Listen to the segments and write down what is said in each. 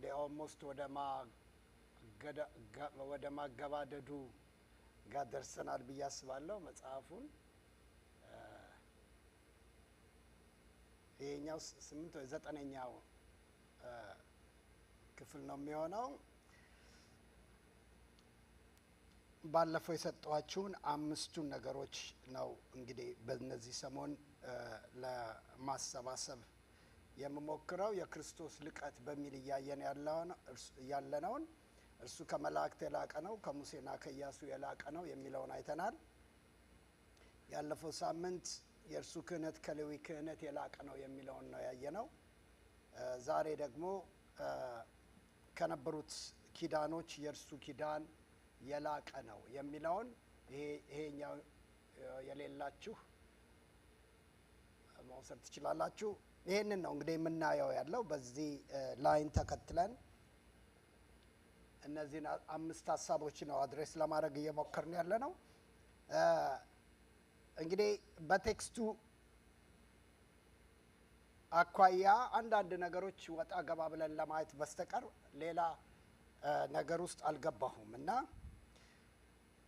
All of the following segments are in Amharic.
እንግዲህ ኦልሞስት ወደ ማገባደዱ ጋር ደርሰናል ብዬ አስባለሁ። መጽሐፉን ይሄኛው 8 ወይ 9ኛው ክፍል ነው የሚሆነው። ባለፈው የሰጠኋችሁን 5ቱን ነገሮች ነው እንግዲህ በእነዚህ ሰሞን ለማሰባሰብ የምሞክረው። የክርስቶስ ልቀት በሚል እያየን ያለነውን እርሱ ከመላእክት የላቀ ነው፣ ከሙሴና ከኢያሱ የላቀ ነው የሚለውን አይተናል። ያለፈው ሳምንት የእርሱ ክህነት ከሌዊ ክህነት የላቀ ነው የሚለውን ነው ያየነው። ዛሬ ደግሞ ከነበሩት ኪዳኖች የእርሱ ኪዳን የላቀ ነው የሚለውን ይሄኛው የሌላችሁ መውሰድ ትችላላችሁ። ይሄንን ነው እንግዲህ የምናየው ያለው በዚህ ላይን ተከትለን እነዚህን 5 ሀሳቦች ነው አድሬስ ለማድረግ እየሞከርን ያለ ነው። እንግዲህ በቴክስቱ አኳያ አንዳንድ ነገሮች ወጣ ገባ ብለን ለማየት በስተቀር ሌላ ነገር ውስጥ አልገባሁም እና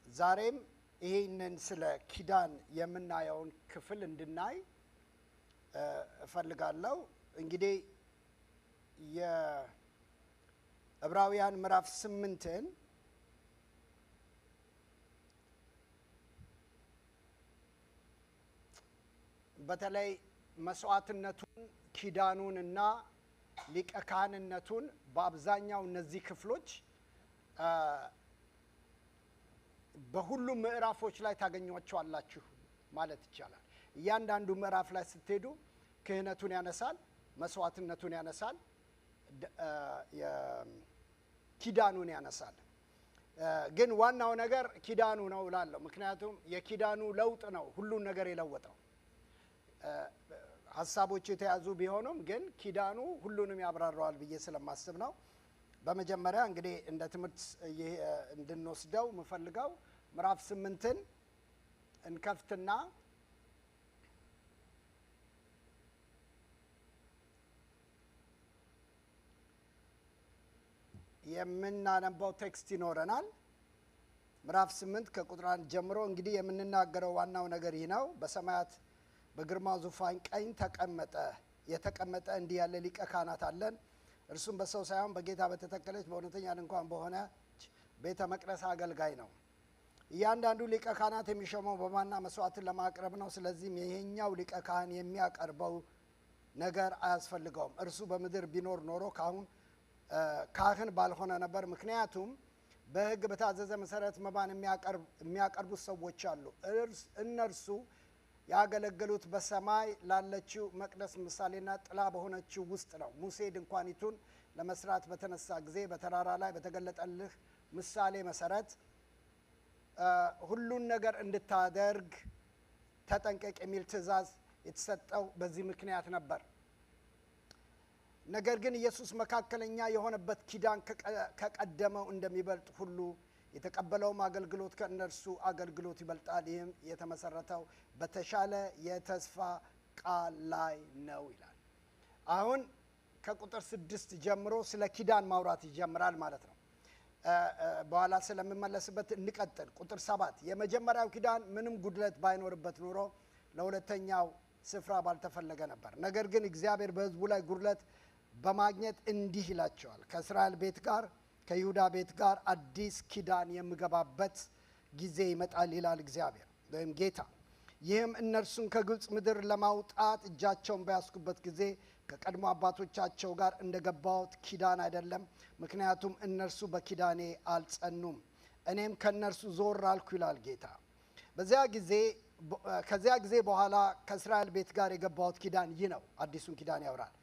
ዛሬም ይሄንን ስለ ኪዳን የምናየውን ክፍል እንድናይ እፈልጋለሁ። እንግዲህ የዕብራውያን ምዕራፍ 8ን በተለይ መስዋዕትነቱን ኪዳኑንና ሊቀ ካህንነቱን በአብዛኛው እነዚህ ክፍሎች በሁሉም ምዕራፎች ላይ ታገኟቸዋላችሁ ማለት ይቻላል። እያንዳንዱ ምዕራፍ ላይ ስትሄዱ ክህነቱን ያነሳል፣ መስዋዕትነቱን ያነሳል፣ ኪዳኑን ያነሳል። ግን ዋናው ነገር ኪዳኑ ነው እላለሁ። ምክንያቱም የኪዳኑ ለውጥ ነው ሁሉን ነገር የለወጠው። ሀሳቦች የተያዙ ቢሆኑም ግን ኪዳኑ ሁሉንም ያብራራዋል ብዬ ስለማስብ ነው። በመጀመሪያ እንግዲህ እንደ ትምህርት እንድንወስደው የምፈልገው ምዕራፍ 8ን እንከፍትና የምናነባው ቴክስት ይኖረናል። ምዕራፍ 8 ከቁጥር 1 ጀምሮ እንግዲህ የምንናገረው ዋናው ነገር ይህ ነው። በሰማያት በግርማው ዙፋን ቀኝ የተቀመጠ እንዲህ ያለ ሊቀ ካህናት አለን። እርሱም በሰው ሳይሆን በጌታ በተተከለች በእውነተኛ ድንኳን በሆነች ቤተ መቅደስ አገልጋይ ነው። እያንዳንዱ ሊቀ ካህናት የሚሾመው በማና መስዋዕትን ለማቅረብ ነው። ስለዚህም ይሄኛው ሊቀ ካህን የሚያቀርበው ነገር አያስፈልገውም። እርሱ በምድር ቢኖር ኖሮ ካህን ባልሆነ ነበር። ምክንያቱም በሕግ በታዘዘ መሰረት መባን የሚያቀርቡት ሰዎች አሉ። እነርሱ ያገለገሉት በሰማይ ላለችው መቅደስ ምሳሌና ጥላ በሆነችው ውስጥ ነው። ሙሴ ድንኳኒቱን ለመስራት በተነሳ ጊዜ በተራራ ላይ በተገለጠልህ ምሳሌ መሰረት ሁሉን ነገር እንድታደርግ ተጠንቀቅ የሚል ትእዛዝ የተሰጠው በዚህ ምክንያት ነበር። ነገር ግን ኢየሱስ መካከለኛ የሆነበት ኪዳን ከቀደመው እንደሚበልጥ ሁሉ የተቀበለውም አገልግሎት ከእነርሱ አገልግሎት ይበልጣል። ይህም የተመሰረተው በተሻለ የተስፋ ቃል ላይ ነው ይላል። አሁን ከቁጥር 6 ጀምሮ ስለ ኪዳን ማውራት ይጀምራል ማለት ነው። በኋላ ስለምመለስበት እንቀጥል። ቁጥር 7 የመጀመሪያው ኪዳን ምንም ጉድለት ባይኖርበት ኖሮ ለሁለተኛው ስፍራ ባልተፈለገ ነበር። ነገር ግን እግዚአብሔር በሕዝቡ ላይ ጉድለት በማግኘት እንዲህ ይላቸዋል፣ ከእስራኤል ቤት ጋር ከይሁዳ ቤት ጋር አዲስ ኪዳን የምገባበት ጊዜ ይመጣል ይላል እግዚአብሔር ወይም ጌታ። ይህም እነርሱን ከግብፅ ምድር ለማውጣት እጃቸውን በያዝኩበት ጊዜ ከቀድሞ አባቶቻቸው ጋር እንደገባሁት ኪዳን አይደለም። ምክንያቱም እነርሱ በኪዳኔ አልጸኑም፣ እኔም ከእነርሱ ዞር አልኩ ይላል ጌታ። ከዚያ ጊዜ በኋላ ከእስራኤል ቤት ጋር የገባሁት ኪዳን ይህ ነው። አዲሱን ኪዳን ያወራል።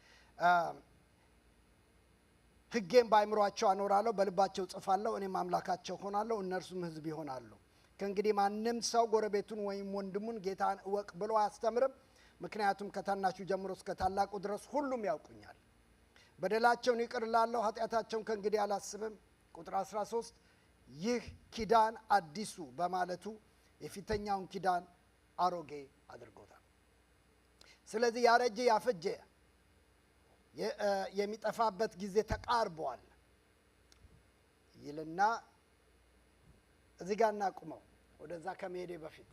ሕጌም በአእምሯቸው አኖራለሁ፣ በልባቸው ጽፋለሁ፣ እኔም አምላካቸው ሆናለሁ፣ እነርሱም ሕዝብ ይሆናሉ። ከእንግዲህ ማንም ሰው ጎረቤቱን ወይም ወንድሙን ጌታን እወቅ ብሎ አያስተምርም። ምክንያቱም ከታናሹ ጀምሮ እስከ ታላቁ ድረስ ሁሉም ያውቁኛል። በደላቸውን ይቅር እላለሁ፣ ኃጢአታቸውን ከእንግዲህ አላስብም። ቁጥር 13 ይህ ኪዳን አዲሱ በማለቱ የፊተኛውን ኪዳን አሮጌ አድርጎታል። ስለዚህ ያረጀ ያፈጀ የሚጠፋበት ጊዜ ተቃርቧል ይልና እዚህ ጋር እናቁመው ወደዛ ከመሄዴ በፊት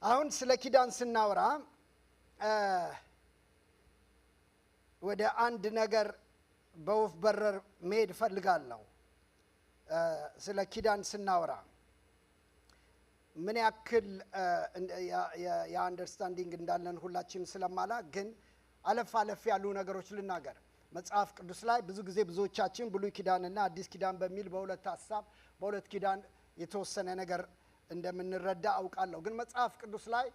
አሁን ስለ ኪዳን ስናወራ ወደ አንድ ነገር በወፍ በረር መሄድ ፈልጋለሁ ስለ ኪዳን ስናወራ ምን ያክል የአንደርስታንዲንግ እንዳለን ሁላችን ስለማላ ግን አለፍ ያሉ ነገሮች ልናገር መጽሐፍ ቅዱስ ላይ ብዙ ጊዜ ብዙዎቻችን ብሉይ ኪዳንና አዲስ ኪዳን በሚል በሁለት ሐሳብ በሁለት ኪዳን የተወሰነ ነገር እንደምንረዳ አውቃለሁ ግን መጽሐፍ ቅዱስ ላይ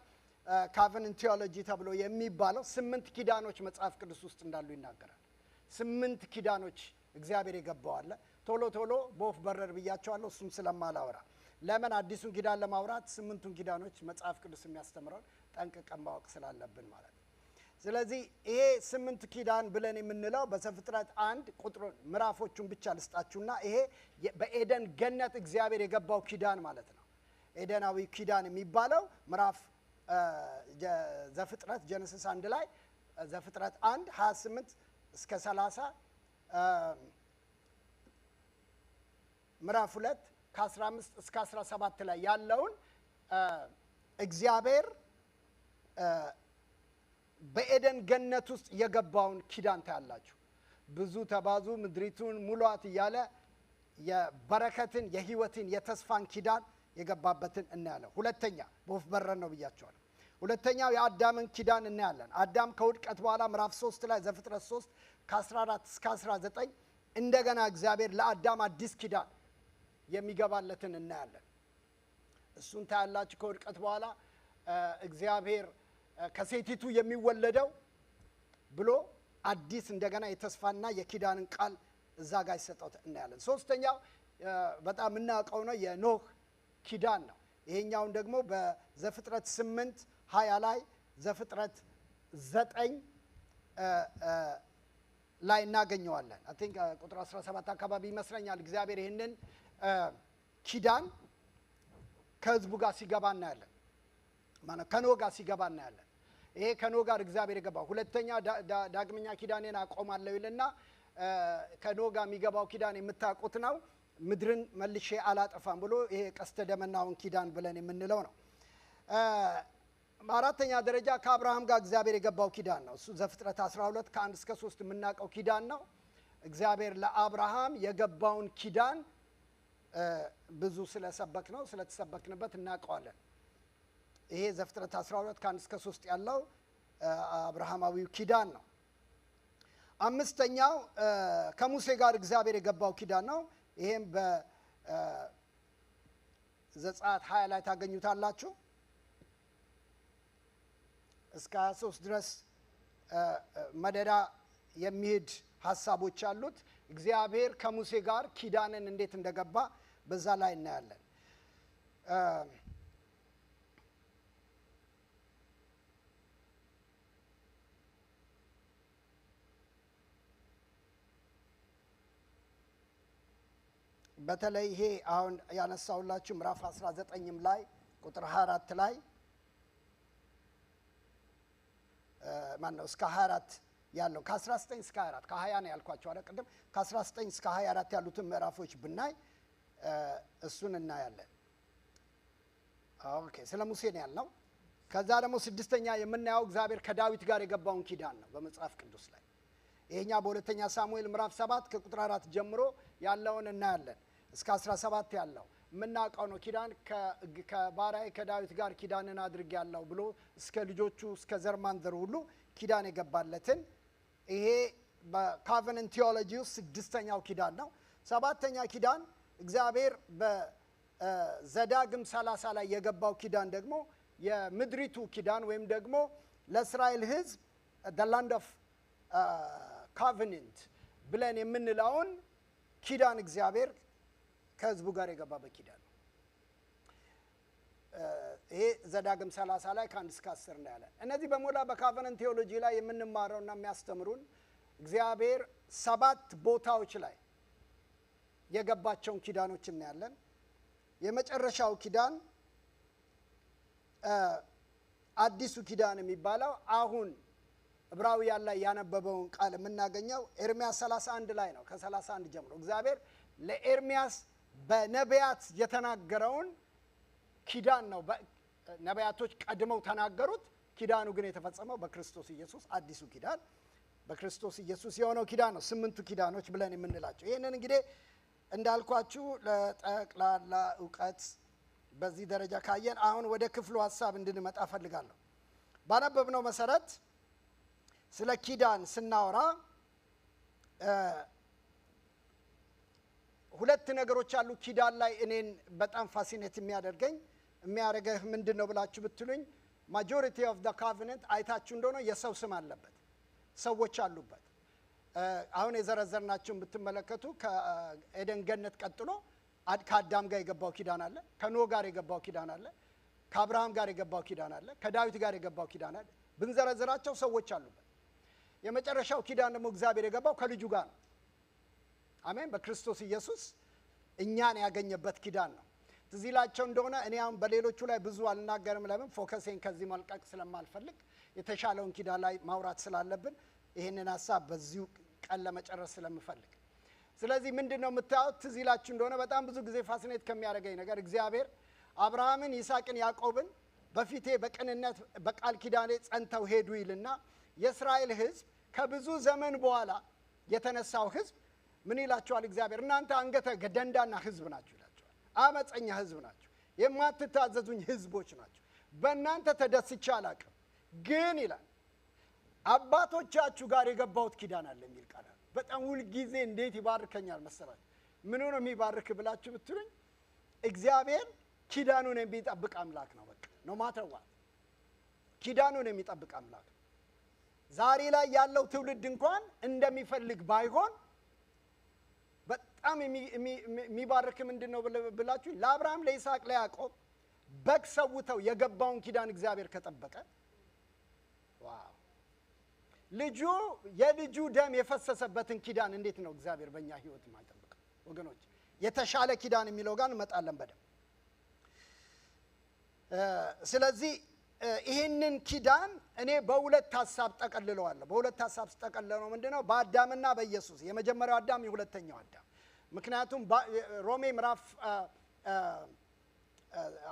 ካቨነንት ቲዮሎጂ ተብሎ የሚባለው 8 ኪዳኖች መጽሐፍ ቅዱስ ውስጥ እንዳሉ ይናገራል 8 ኪዳኖች እግዚአብሔር የገባው አለ ቶሎ በወፍ በረር ብያቸዋለሁ እሱም ስለማላወራ ለምን አዲሱን ኪዳን ለማውራት 8ቱን ኪዳኖች መጽሐፍ ቅዱስ የሚያስተምረው ጠንቅቀን ማወቅ ስላለብን ማለት ነው ስለዚህ ይሄ 8 ኪዳን ብለን የምንለው በዘፍጥረት 1 ቁጥሩን ምዕራፎቹን ብቻ ልስጣችሁና ይሄ በኤደን ገነት እግዚአብሔር የገባው ኪዳን ማለት ነው ኤደናዊ ኪዳን የሚባለው ምዕራፍ ዘፍጥረት ጀነሲስ 1 ላይ ዘፍጥረት 1 28 እስከ 30 ምዕራፍ 2 ከ15 እስከ 17 ላይ ያለውን እግዚአብሔር በኤደን ገነት ውስጥ የገባውን ኪዳን ታያላችሁ ብዙ ተባዙ ምድሪቱን ሙሏት እያለ የበረከትን የህይወትን የተስፋን ኪዳን የገባበትን እናያለን ሁለተኛ በወፍ በረር ነው ብያቸዋለሁ ሁለተኛው የአዳምን ኪዳን እናያለን አዳም ከውድቀት በኋላ ምዕራፍ 3 ላይ ዘፍጥረት 3 ከ14 እስከ 19 እንደገና እግዚአብሔር ለአዳም አዲስ ኪዳን የሚገባለትን እናያለን እሱን ታያላችሁ ከውድቀት በኋላ እግዚአብሔር ከሴቲቱ የሚወለደው ብሎ አዲስ እንደገና የተስፋና የኪዳንን ቃል እዛ ጋር ይሰጣው እናያለን ሶስተኛው በጣም እናውቀው ነው የኖህ ኪዳን ነው ይሄኛውን ደግሞ በዘፍጥረት 8 20 ላይ ዘፍጥረት 9 ላይ እናገኘዋለን አይ ቲንክ ቁጥር 17 አካባቢ ይመስለኛል እግዚአብሔር ይሄንን ኪዳን ከህዝቡ ጋር ሲገባ እናያለን ማለት ከኖህ ጋር ሲገባ እናያለን ይሄ ከኖህ ጋር እግዚአብሔር የገባው ሁለተኛ ዳግመኛ ኪዳኔን አቆማለሁ ይልና ከኖህ ጋር የሚገባው ኪዳን የምታውቁት ነው ምድርን መልሼ አላጠፋም ብሎ ይሄ ቀስተ ደመናውን ኪዳን ብለን የምንለው ነው በአራተኛ ደረጃ ከአብርሃም ጋር እግዚአብሔር የገባው ኪዳን ነው እሱ ዘፍጥረት 12 ከ1 እስከ 3 የምናውቀው ኪዳን ነው እግዚአብሔር ለአብርሃም የገባውን ኪዳን ብዙ ስለሰበክ ነው ስለተሰበክንበት እናውቀዋለን ይሄ ዘፍጥረት 12 ከ1 እስከ 3 ያለው አብርሃማዊው ኪዳን ነው አምስተኛው ከሙሴ ጋር እግዚአብሔር የገባው ኪዳን ነው ይሄም በዘጸአት 20 ላይ ታገኙታላችሁ እስከ 23 ድረስ መደዳ የሚሄድ ሐሳቦች አሉት እግዚአብሔር ከሙሴ ጋር ኪዳንን እንዴት እንደገባ በዛ ላይ እናያለን በተለይ ይሄ አሁን ያነሳውላችሁ ምዕራፍ 19ም ላይ ቁጥር 24 ላይ ማን ነው እስከ 24 ያለው ከ19 እስከ 24 ከ20 ነው ያልኳችሁ አይደል ቀደም ከ19 እስከ 24 ያሉትን ምዕራፎች ብናይ እሱን እናያለን ኦኬ ስለ ሙሴ ነው ያልነው ከዛ ደግሞ ስድስተኛ የምናየው እግዚአብሔር ከዳዊት ጋር የገባውን ኪዳን ነው በመጽሐፍ ቅዱስ ላይ ይሄኛ በሁለተኛ ሳሙኤል ምዕራፍ 7 ከቁጥር 4 ጀምሮ ያለውን እናያለን እስከ 17 ያለው ምናቀው ነው ኪዳን ከባሪያዬ ከዳዊት ጋር ኪዳንን አድርጌያለሁ ብሎ እስከ ልጆቹ እስከ ዘርማንዘር ሁሉ ኪዳን የገባለትን ይሄ በካቨነንት ቲዮሎጂ ስድስተኛው ኪዳን ነው ሰባተኛ ኪዳን እግዚአብሔር በዘዳግም 30 ላይ የገባው ኪዳን ደግሞ የምድሪቱ ኪዳን ወይም ደግሞ ለእስራኤል ህዝብ the land of covenant ብለን የምንለውን ኪዳን እግዚአብሔር ከህዝቡ ጋር የገባበት ኪዳን ነው ይሄ ዘዳግም 30 ላይ ከ1 እስከ 10 ነው ያለ እነዚህ በሞላ በካቨነንት ቲዮሎጂ ላይ የምንማረውና የሚያስተምሩን እግዚአብሔር 7 ቦታዎች ላይ የገባቸውን ኪዳኖች እናያለን የመጨረሻው ኪዳን አዲሱ ኪዳን የሚባለው አሁን ዕብራውያን ላይ ያነበበውን ቃል የምናገኘው ኤርምያስ 31 ላይ ነው። ከ31 ጀምሮ እግዚአብሔር ለኤርምያስ በነቢያት የተናገረውን ኪዳን ነው። ነቢያቶች ቀድመው ተናገሩት። ኪዳኑ ግን የተፈጸመው በክርስቶስ ኢየሱስ አዲሱ ኪዳን በክርስቶስ ኢየሱስ የሆነው ኪዳን ነው። 8ቱ ኪዳኖች ብለን የምንላቸው። ይህንን እንግዲህ እንዳልኳችሁ ለጠቅላላ ዕውቀት በዚህ ደረጃ ካየን አሁን ወደ ክፍሉ ሐሳብ እንድንመጣ ፈልጋለሁ። ባነበብነው መሰረት ስለ ኪዳን ስናወራ ሁለት ነገሮች አሉ ኪዳን ላይ እኔን በጣም ፋሲኔት የሚያደርገህ ምንድነው ብላችሁ ብትሉኝ ማጆሪቲ ኦፍ ዘ ኮቨናንት አይታችሁ እንደሆነ የሰው ስም አለበት፣ ሰዎች አሉበት። አሁን የዘረዘርናቸውን ብትመለከቱ ከኤደን ገነት ቀጥሎ ከአዳም ጋር የገባው ኪዳን አለ፣ ከኖህ ጋር የገባው ኪዳን አለ፣ ከአብርሃም ጋር የገባው ኪዳን አለ፣ ከዳዊት ጋር የገባው ኪዳን አለ። ብንዘረዝራቸው ሰዎች አሉበት። የመጨረሻው ኪዳን ደግሞ እግዚአብሔር የገባው ከልጁ ጋር ነው። አሜን። በክርስቶስ ኢየሱስ እኛን ያገኘበት ኪዳን ነው። ትዝ ይላቸው እንደሆነ እኔ አሁን በሌሎቹ ላይ ብዙ አልናገርም። ለምን? ፎከሴን ከዚህ መልቀቅ ስለማልፈልግ የተሻለውን ኪዳን ላይ ማውራት ስላለብን ይህንን ሐሳብ በዚሁ ቀን ለመጨረስ ስለምፈልግ። ስለዚህ ምንድነው የምታዩት? ትዝ ይላችሁ እንደሆነ በጣም ብዙ ጊዜ ፋሲኔት ከሚያደርገኝ ነገር እግዚአብሔር አብርሃምን፣ ይስሐቅን፣ ያዕቆብን በፊቴ በቅንነት በቃል ኪዳኔ ጸንተው ሄዱ ይልና የእስራኤል ሕዝብ ከብዙ ዘመን በኋላ የተነሳው ሕዝብ ምን ይላቸዋል? እግዚአብሔር እናንተ አንገተ ደንዳና ሕዝብ ናችሁ ይላቸዋል። አመፀኛ ሕዝብ ናችሁ፣ የማትታዘዙኝ ሕዝቦች ናችሁ። በእናንተ ተደስቼ አላቅም፣ ግን ይላል አባቶቻችሁ ጋር የገባሁት ኪዳን አለ የሚል ቃል አለ። በጣም ሁልጊዜ እንዴት ይባርከኛል መሰላችሁ። ምን ነው የሚባርክ ብላችሁ ብትሉኝ እግዚአብሔር ኪዳኑን የሚጠብቅ አምላክ ነው። በቃ ነው ማተዋ ኪዳኑን የሚጠብቅ አምላክ ነው። ዛሬ ላይ ያለው ትውልድ እንኳን እንደሚፈልግ ባይሆን በጣም የሚባርክ ምንድነው ብላችሁ ለአብርሃም፣ ለይስሐቅ፣ ለያዕቆብ በግ ሰውተው የገባውን ኪዳን እግዚአብሔር ከጠበቀ ዋው! የልጁ ደም የፈሰሰበትን ኪዳን እንዴት ነው እግዚአብሔር በእኛ ህይወት የማይጠብቀው? ወገኖች የተሻለ ኪዳን የሚለው ጋር እንመጣለን በደም። ስለዚህ ይህንን ኪዳን እኔ በሁለት ሐሳብ ጠቀልለዋለሁ። በሁለት ሐሳብ ጠቀልለው ምንድነው? በአዳምና በኢየሱስ፣ የመጀመሪያው አዳም፣ የሁለተኛው አዳም። ምክንያቱም ሮሜ ምዕራፍ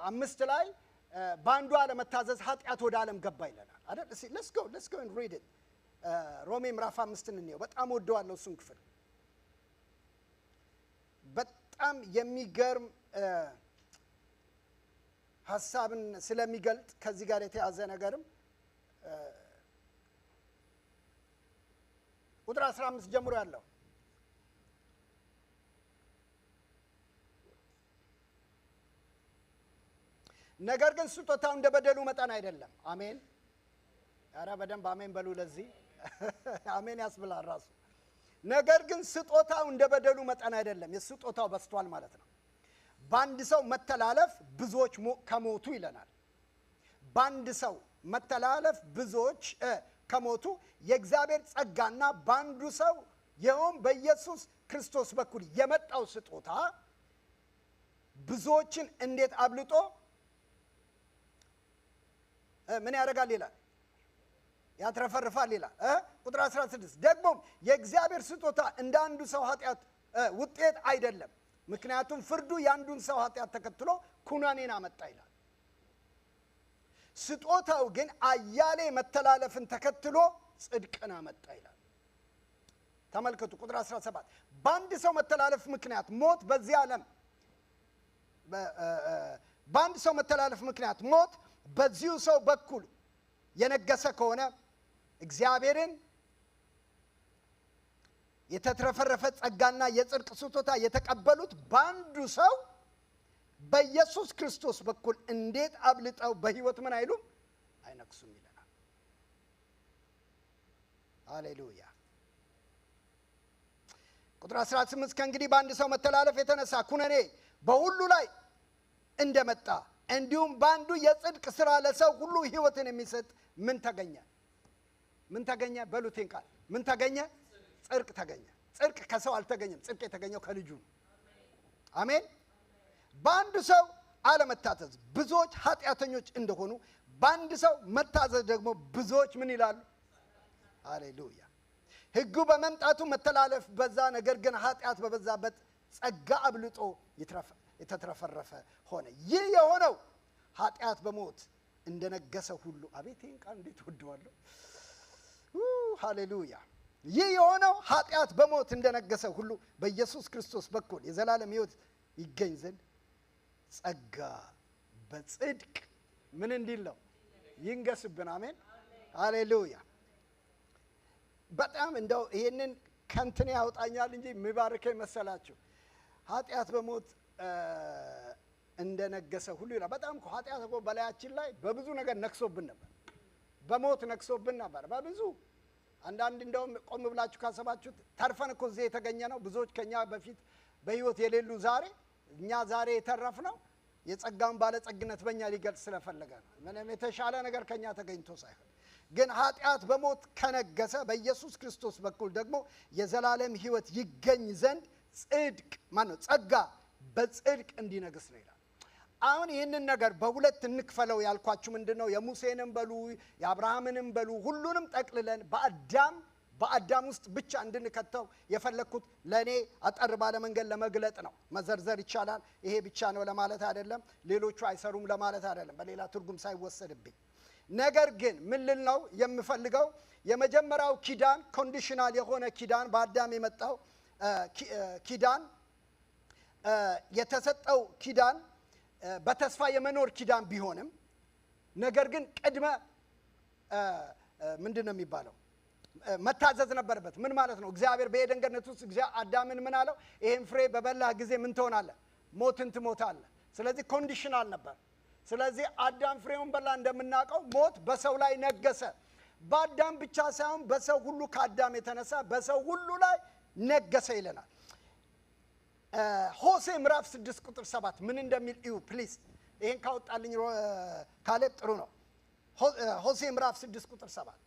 5 ላይ በአንዱ አለመታዘዝ ኃጢአት ወደ ዓለም ገባ ይለናል አይደል? let's go and read it። ሮሜ ምዕራፍ 5 እንየው። በጣም ወደዋለሁ እሱን ክፍል። በጣም የሚገርም ሐሳብን ስለሚገልጥ ከዚህ ጋር የተያዘ ነገርም ቁጥር 15 ጀምሮ ያለው ነገር ግን ስጦታው እንደ በደሉ መጠን አይደለም። አሜን። ኧረ በደንብ አሜን በሉ። ለዚህ አሜን ያስብላል ራሱ። ነገር ግን ስጦታው እንደ በደሉ መጠን አይደለም። የስጦታው በስቷል ማለት ነው። በአንድ ሰው መተላለፍ ብዙዎች ከሞቱ ይለናል። በአንድ ሰው መተላለፍ ብዙዎች ከሞቱ የእግዚአብሔር ጸጋና በአንዱ ሰው ይኸውም በኢየሱስ ክርስቶስ በኩል የመጣው ስጦታ ብዙዎችን እንዴት አብልጦ ምን ያደርጋል ይላል? ያትረፈርፋል ይላል። ቁጥር 16 ደግሞም የእግዚአብሔር ስጦታ እንደ አንዱ ሰው ኃጢአት ውጤት አይደለም፣ ምክንያቱም ፍርዱ የአንዱን ሰው ኃጢአት ተከትሎ ኩነኔን አመጣ ይላል። ስጦታው ግን አያሌ መተላለፍን ተከትሎ ጽድቅን አመጣ ይላል። ተመልከቱ ቁጥር 17 በአንድ ሰው መተላለፍ ምክንያት ሞት በዚህ ዓለም በአንድ ሰው መተላለፍ ምክንያት ሞት በዚሁ ሰው በኩል የነገሰ ከሆነ እግዚአብሔርን የተትረፈረፈ ጸጋና የጽድቅ ስጦታ የተቀበሉት በአንዱ ሰው በኢየሱስ ክርስቶስ በኩል እንዴት አብልጠው በሕይወት ምን አይሉም? አይነግሱም ይለናል። ሃሌሉያ። ቁጥር 18 ከእንግዲህ በአንድ ሰው መተላለፍ የተነሳ ኩነኔ በሁሉ ላይ እንደመጣ እንዲሁም በአንዱ የጽድቅ ሥራ ለሰው ሁሉ ሕይወትን የሚሰጥ ምን ተገኘ? ምን ተገኘ? በሉቴን ቃል ምን ተገኘ? ጽድቅ ተገኘ። ጽድቅ ከሰው አልተገኘም። ጽድቅ የተገኘው ከልጁ ነው። አሜን። በአንድ ሰው አለመታዘዝ ብዙዎች ኃጢአተኞች እንደሆኑ በአንድ ሰው መታዘዝ ደግሞ ብዙዎች ምን ይላሉ? ሃሌሉያ። ሕጉ በመምጣቱ መተላለፍ በዛ፣ ነገር ግን ኃጢአት በበዛበት ጸጋ አብልጦ የተትረፈረፈ ሆነ። ይህ የሆነው ኃጢአት በሞት እንደነገሰ ሁሉ፣ አቤት ይህን ቃል እንዴት ወደዋለሁ! ሃሌሉያ። ይህ የሆነው ኃጢአት በሞት እንደነገሰ ሁሉ በኢየሱስ ክርስቶስ በኩል የዘላለም ሕይወት ይገኝ ዘንድ ጸጋ በጽድቅ ምን እንዲል ነው? ይንገስብን። አሜን ሃሌሉያ። በጣም እንደው ይሄንን ከንትን ያወጣኛል እንጂ የሚባርከኝ መሰላችሁ። ኃጢአት በሞት እንደነገሰ ሁሉ ይላል። በጣም እኮ ኃጢአት እኮ በላያችን ላይ በብዙ ነገር ነክሶብን ነበር። በሞት ነክሶብን ነበር በብዙ። አንዳንድ እንደውም ቆም ብላችሁ ካሰባችሁት ተርፈን እኮ እዚህ የተገኘ ነው። ብዙዎች ከኛ በፊት በህይወት የሌሉ ዛሬ እኛ ዛሬ የተረፍነው የጸጋውን ባለጸግነት በእኛ ሊገልጽ ስለፈለገ ነው። ምንም የተሻለ ነገር ከኛ ተገኝቶ ሳይሆን፣ ግን ኃጢአት በሞት ከነገሰ በኢየሱስ ክርስቶስ በኩል ደግሞ የዘላለም ሕይወት ይገኝ ዘንድ ጽድቅ ማነው? ጸጋ በጽድቅ እንዲነግስ ነው ይላል። አሁን ይህንን ነገር በሁለት እንክፈለው ያልኳችሁ ምንድን ነው? የሙሴንም በሉ የአብርሃምንም በሉ ሁሉንም ጠቅልለን በአዳም ውስጥ ብቻ እንድንከተው የፈለግኩት ለእኔ አጠር ባለ መንገድ ለመግለጥ ነው። መዘርዘር ይቻላል። ይሄ ብቻ ነው ለማለት አይደለም። ሌሎቹ አይሰሩም ለማለት አይደለም፣ በሌላ ትርጉም ሳይወሰድብኝ። ነገር ግን ምን ልል ነው የምፈልገው? የመጀመሪያው ኪዳን ኮንዲሽናል የሆነ ኪዳን፣ በአዳም የመጣው ኪዳን፣ የተሰጠው ኪዳን በተስፋ የመኖር ኪዳን ቢሆንም ነገር ግን ቅድመ ምንድን ነው የሚባለው? መታዘዝ ነበረበት። ምን ማለት ነው? እግዚአብሔር በኤደን ገነት ውስጥ አዳምን ምን አለው? ይሄን ፍሬ በበላህ ጊዜ ምን ትሆናለህ? ሞትን ትሞታለህ። ስለዚህ ኮንዲሽናል ነበር። ስለዚህ አዳም ፍሬውን በላ። እንደምናውቀው ሞት በሰው ላይ ነገሰ። በአዳም ብቻ ሳይሆን በሰው ሁሉ፣ ከአዳም የተነሳ በሰው ሁሉ ላይ ነገሰ ይለናል። ሆሴ ምዕራፍ 6 ቁጥር 7 ምን እንደሚል እዩ ፕሊዝ። ይሄን ካወጣልኝ ካሌብ ጥሩ ነው። ሆሴ ምዕራፍ 6 ቁጥር 7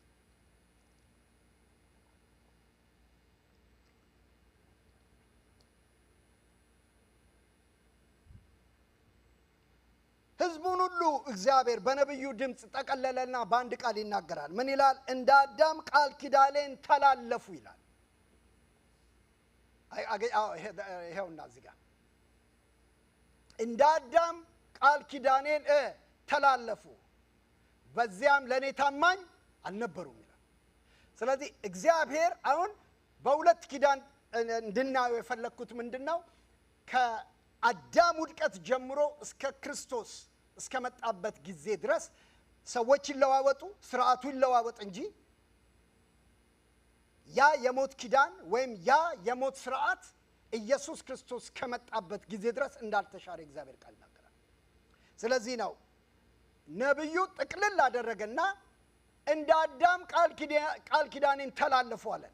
ሕዝቡን ሁሉ እግዚአብሔር በነቢዩ ድምፅ ጠቀለለና በአንድ ቃል ይናገራል። ምን ይላል? እንደ አዳም ቃል ኪዳኔን ተላለፉ ይላል። ይሄውና እዚህ ጋር እንደ አዳም ቃል ኪዳኔን ተላለፉ፣ በዚያም ለእኔ ታማኝ አልነበሩም ይላል። ስለዚህ እግዚአብሔር አሁን በሁለት ኪዳን እንድናየው የፈለግኩት ምንድን ነው? ከአዳም ውድቀት ጀምሮ እስከ ክርስቶስ እስከመጣበት ጊዜ ድረስ ሰዎች ይለዋወጡ፣ ስርዓቱ ይለዋወጥ እንጂ ያ የሞት ኪዳን ወይም ያ የሞት ስርዓት ኢየሱስ ክርስቶስ ከመጣበት ጊዜ ድረስ እንዳልተሻረ እግዚአብሔር ቃል ይናገራል። ስለዚህ ነው ነብዩ ጥቅልል አደረገና እንደ አዳም ቃል ኪዳኔን ተላለፉ አለን።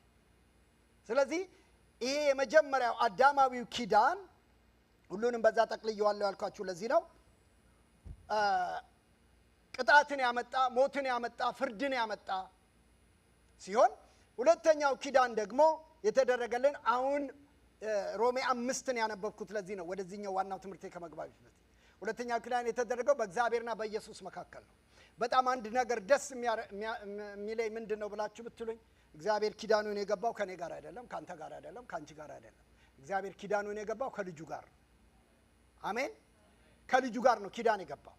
ስለዚህ ይሄ የመጀመሪያው አዳማዊው ኪዳን ሁሉንም በዛ ጠቅልየዋለሁ ያልኳችሁ ለዚህ ነው። ቅጣትን ያመጣ፣ ሞትን ያመጣ፣ ፍርድን ያመጣ ሲሆን ሁለተኛው ኪዳን ደግሞ የተደረገልን አሁን ሮሜ 5ን ያነበብኩት ለዚህ ነው። ወደዚህኛው ዋናው ትምህርቴ ከመግባቴ በፊት ሁለተኛው ኪዳን የተደረገው በእግዚአብሔርና በኢየሱስ መካከል ነው። በጣም አንድ ነገር ደስ የሚለኝ ምንድን ነው ብላችሁ ብትሉኝ፣ እግዚአብሔር ኪዳኑን የገባው ከኔ ጋር አይደለም፣ ካንተ ጋር አይደለም፣ ካንቺ ጋር አይደለም። እግዚአብሔር ኪዳኑን የገባው ከልጁ ጋር ነው። አሜን። ከልጁ ጋር ነው ኪዳን የገባው።